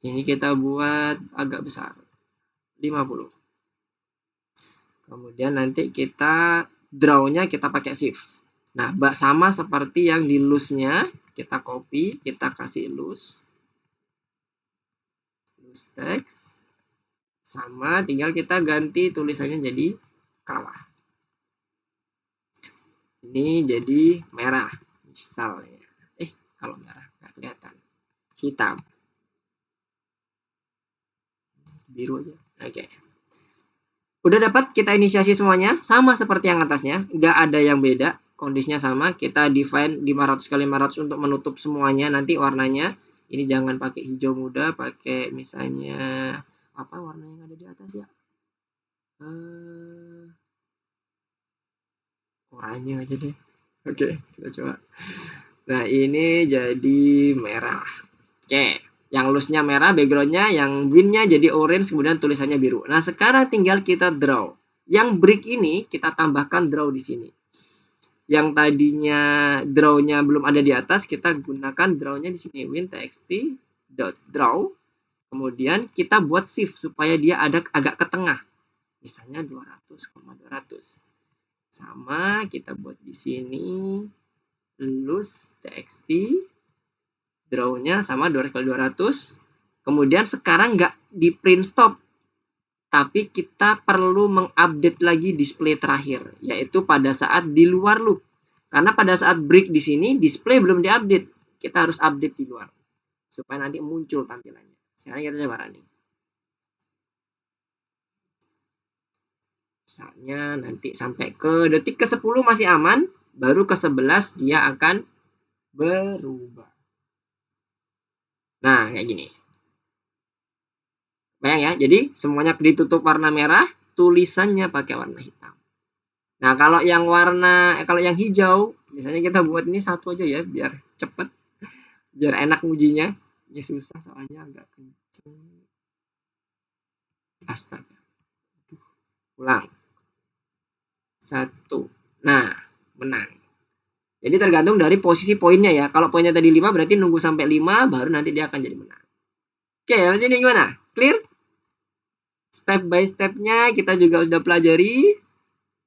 Ini kita buat agak besar. 50. Kemudian nanti kita draw-nya kita pakai shift. Nah, sama seperti yang di loose-nya, kita copy, kita kasih loose text, sama tinggal kita ganti tulisannya jadi kalah. Ini jadi merah, misalnya. Kalau merah nggak kelihatan, hitam, biru aja. Oke. Udah dapat kita inisiasi semuanya, sama seperti yang atasnya, nggak ada yang beda. Kondisinya sama, kita define 500 kali 500 untuk menutup semuanya nanti warnanya. Ini jangan pakai hijau muda, pakai misalnya apa warna yang ada di atas ya? Oranye aja deh. Oke, kita coba. Nah, ini jadi merah. Oke, yang loose-nya merah, background-nya, yang win-nya jadi orange, kemudian tulisannya biru. Nah, sekarang tinggal kita draw. Yang break ini kita tambahkan draw di sini. Yang tadinya draw-nya belum ada di atas, kita gunakan draw-nya di sini. Win txt.draw. Kemudian kita buat shift supaya dia ada agak ke tengah. Misalnya 200,200. Sama kita buat di sini loose txt. Draw-nya sama 200 kali 200. Kemudian sekarang nggak di print stop. Tapi kita perlu mengupdate lagi display terakhir, yaitu pada saat di luar loop. Karena pada saat break di sini, display belum diupdate. Kita harus update di luar. Supaya nanti muncul tampilannya. Sekarang kita coba running. Misalnya nanti sampai ke detik ke-10 masih aman. Baru ke-11 dia akan berubah. Nah, kayak gini. Bayang ya, jadi semuanya ditutup warna merah, tulisannya pakai warna hitam. Nah, kalau yang hijau, misalnya kita buat ini satu aja ya, biar cepet, biar enak ngujinya. Ini susah soalnya agak kenceng. Astaga. Ulang. 1. Nah, menang. Jadi tergantung dari posisi poinnya ya. Kalau poinnya tadi 5 berarti nunggu sampai 5 baru nanti dia akan jadi menang. Oke, mas ini gimana? Clear? Step by step-nya kita juga sudah pelajari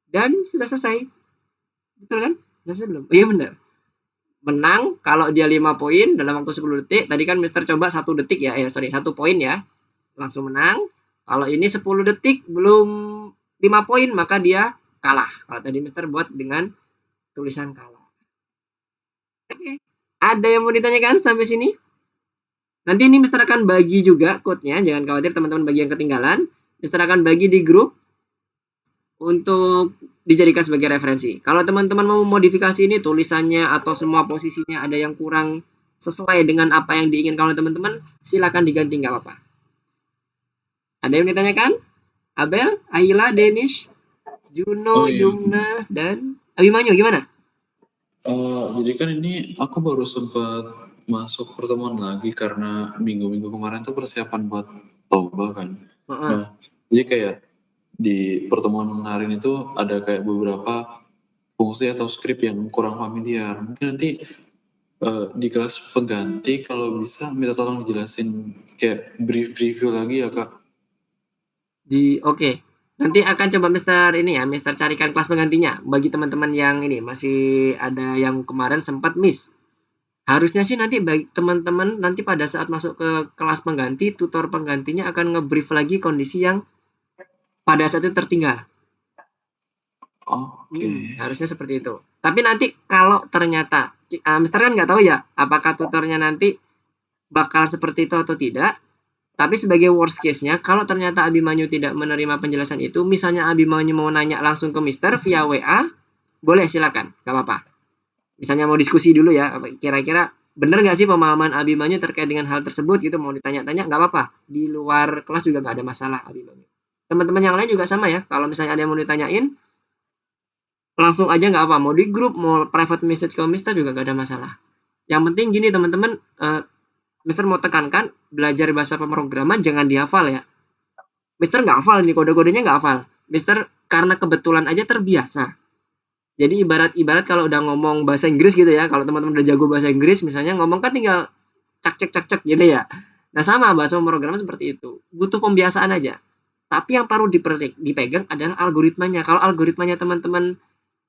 dan sudah selesai. Betul kan? Selesai belum? Oh iya benar. menang kalau dia 5 poin dalam waktu 10 detik. Tadi kan Mister coba 1 detik ya, 1 poin ya. Langsung menang. Kalau ini 10 detik belum 5 poin maka dia kalah. Kalau tadi Mister buat dengan tulisan kalah. Oke. Ada yang mau ditanyakan sampai sini? Nanti ini Mister akan bagi juga code-nya, jangan khawatir teman-teman bagi yang ketinggalan. Mister akan bagi di grup untuk dijadikan sebagai referensi. Kalau teman-teman mau modifikasi ini tulisannya atau semua posisinya ada yang kurang sesuai dengan apa yang diinginkan oleh teman-teman, silakan diganti, nggak apa-apa. Ada yang ditanyakan? Abel, Ayla, Denish, Juno, Oh, iya. Yumna, dan Abimanyu gimana? Jadi kan ini aku baru sempat masuk pertemuan lagi karena minggu-minggu kemarin tuh persiapan buat lomba kan. Nah, jadi kayak di pertemuan hari ini tuh ada kayak beberapa fungsi atau skrip yang kurang familiar. Mungkin nanti di kelas pengganti kalau bisa minta tolong dijelasin kayak brief review lagi ya Kak. Oke. Nanti akan coba Mister ini ya, Mister carikan kelas penggantinya bagi teman-teman yang ini masih ada yang kemarin sempat miss. Harusnya sih nanti bagi teman-teman nanti pada saat masuk ke kelas pengganti, tutor penggantinya akan nge-brief lagi kondisi yang pada saat itu tertinggal. Oke. Harusnya seperti itu. Tapi nanti kalau ternyata Mister kan nggak tahu ya apakah tutornya nanti bakal seperti itu atau tidak. Tapi sebagai worst case-nya, kalau ternyata Abimanyu tidak menerima penjelasan itu, misalnya Abimanyu mau nanya langsung ke Mister via WA, boleh silakan, nggak apa-apa. Misalnya mau diskusi dulu ya, kira-kira bener nggak sih pemahaman Abimanyu terkait dengan hal tersebut gitu, mau ditanya-tanya nggak apa-apa. Di luar kelas juga nggak ada masalah Abimanyu. Teman-teman yang lain juga sama ya, kalau misalnya ada yang mau ditanyain, langsung aja nggak apa, mau di grup, mau private message ke Mister juga nggak ada masalah. Yang penting gini teman-teman, Mister mau tekankan, belajar bahasa pemrograman jangan dihafal ya. Mister nggak hafal ini kode-kodenya nggak hafal. Mister karena kebetulan aja terbiasa. Jadi ibarat kalau udah ngomong bahasa Inggris gitu ya, kalau teman-teman udah jago bahasa Inggris misalnya ngomong kan tinggal cak gitu ya. Nah sama bahasa pemrograman seperti itu, butuh pembiasaan aja. Tapi yang perlu dipegang adalah algoritmanya. Kalau algoritmanya teman-teman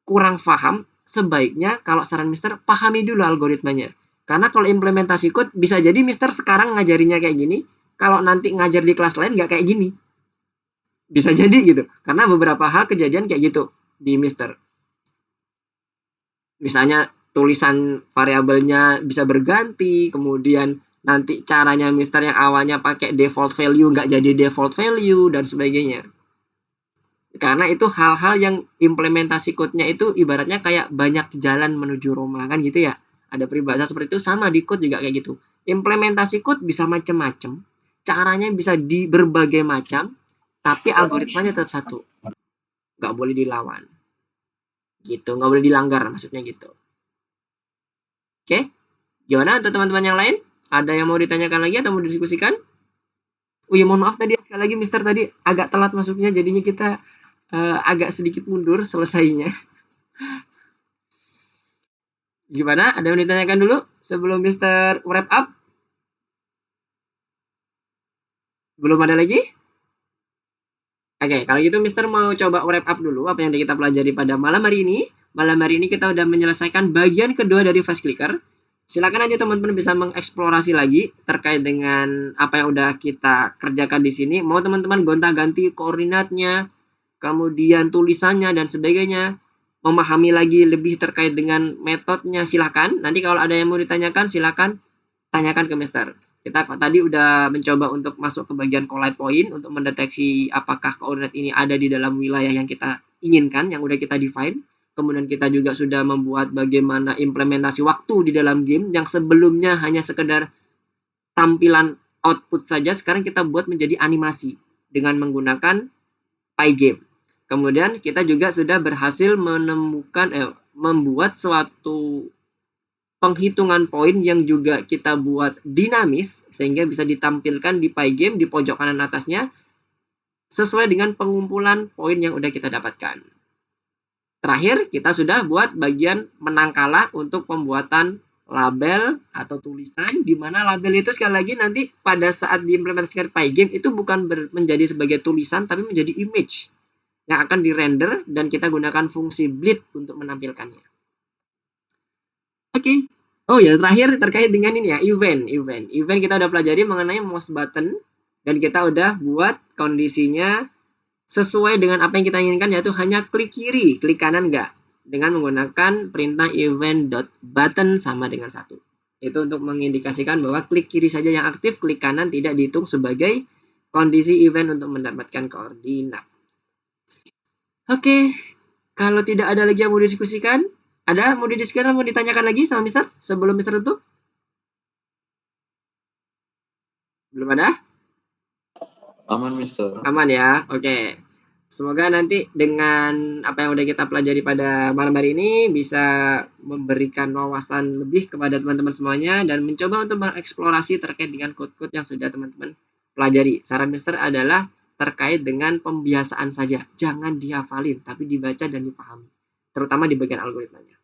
kurang paham, sebaiknya kalau saran Mister pahami dulu algoritmanya. Karena kalau implementasi code bisa jadi Mister sekarang ngajarinya kayak gini, kalau nanti ngajar di kelas lain nggak kayak gini. Bisa jadi gitu. Karena beberapa hal kejadian kayak gitu di Mister. Misalnya tulisan variabelnya bisa berganti, kemudian nanti caranya Mister yang awalnya pakai default value nggak jadi default value dan sebagainya. Karena itu hal-hal yang implementasi code-nya itu ibaratnya kayak banyak jalan menuju Roma kan gitu ya. Ada peribahasa seperti itu, sama di code juga kayak gitu. Implementasi code bisa macam-macam, caranya bisa di berbagai macam, tapi algoritmanya tetap satu. Nggak boleh dilawan. Gitu, nggak boleh dilanggar maksudnya gitu. Oke, gimana untuk teman-teman yang lain? Ada yang mau ditanyakan lagi atau mau didiskusikan? Oh iya, mohon maaf tadi sekali lagi Mister tadi agak telat masuknya, jadinya kita agak sedikit mundur selesainya. Gimana? Ada yang ditanyakan dulu sebelum Mister wrap up? Belum ada lagi? Oke, kalau gitu Mister mau coba wrap up dulu apa yang kita pelajari pada malam hari ini. Malam hari ini kita udah menyelesaikan bagian kedua dari Fast Clicker. Silakan aja teman-teman bisa mengeksplorasi lagi terkait dengan apa yang udah kita kerjakan di sini. Mau teman-teman gonta-ganti koordinatnya, kemudian tulisannya dan sebagainya, memahami lagi lebih terkait dengan metodenya, silakan. Nanti kalau ada yang mau ditanyakan, silakan tanyakan ke Mister. Kita tadi udah mencoba untuk masuk ke bagian collide point untuk mendeteksi apakah koordinat ini ada di dalam wilayah yang kita inginkan, yang udah kita define. Kemudian kita juga sudah membuat bagaimana implementasi waktu di dalam game yang sebelumnya hanya sekedar tampilan output saja, sekarang kita buat menjadi animasi dengan menggunakan Pygame. Kemudian kita juga sudah berhasil membuat suatu penghitungan poin yang juga kita buat dinamis sehingga bisa ditampilkan di Pygame di pojok kanan atasnya sesuai dengan pengumpulan poin yang udah kita dapatkan. Terakhir, kita sudah buat bagian menang kalah untuk pembuatan label atau tulisan, di mana label itu sekali lagi nanti pada saat diimplementasikan Pygame itu bukan menjadi sebagai tulisan tapi menjadi image yang akan dirender dan kita gunakan fungsi bleed untuk menampilkannya. Oke, Oh ya, terakhir terkait dengan ini ya, event. Event kita udah pelajari mengenai mouse button dan kita udah buat kondisinya sesuai dengan apa yang kita inginkan, yaitu hanya klik kiri, klik kanan enggak, dengan menggunakan perintah event.button sama dengan 1. Itu untuk mengindikasikan bahwa klik kiri saja yang aktif, klik kanan tidak dihitung sebagai kondisi event untuk mendapatkan koordinat. Oke, kalau tidak ada lagi yang mau didiskusikan, ada mau didiskusikan, mau ditanyakan lagi sama Mister sebelum Mister tutup? Belum ada? Aman, Mister. Aman ya, oke. Semoga nanti dengan apa yang udah kita pelajari pada malam hari ini bisa memberikan wawasan lebih kepada teman-teman semuanya dan mencoba untuk mengeksplorasi terkait dengan code-code yang sudah teman-teman pelajari. Saran Mister adalah terkait dengan pembiasaan saja. Jangan dihafalin, tapi dibaca dan dipahami. Terutama di bagian algoritmanya.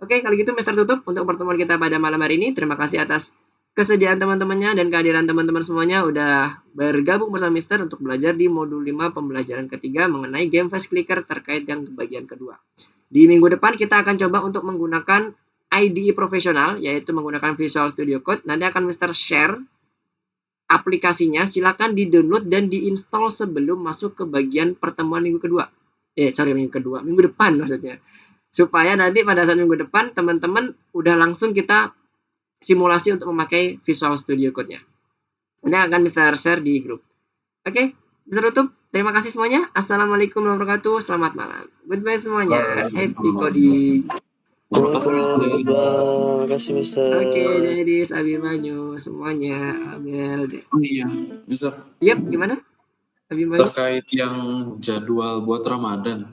Oke, kalau gitu Mister tutup untuk pertemuan kita pada malam hari ini. Terima kasih atas kesediaan teman-temannya dan kehadiran teman-teman semuanya udah bergabung bersama Mister untuk belajar di modul 5 pembelajaran ketiga mengenai game face clicker terkait yang bagian kedua. Di minggu depan kita akan coba untuk menggunakan IDE profesional, yaitu menggunakan Visual Studio Code. Nanti akan Mister share aplikasinya, silakan di-download dan di-install sebelum masuk ke bagian pertemuan minggu kedua. Minggu depan maksudnya. Supaya nanti pada saat minggu depan teman-teman udah langsung kita simulasi untuk memakai Visual Studio Code-nya. Ini akan Mister share di grup. Oke, Mister tutup. Terima kasih semuanya. Assalamualaikum warahmatullahi wabarakatuh. Selamat malam. Goodbye semuanya. Happy coding. Terima kasih, Mister. Oke, Dedis, Abimanyu, semuanya. Abel. Oh iya, Mister. Yap, gimana? Abimanyu? Terkait yang jadwal buat Ramadan.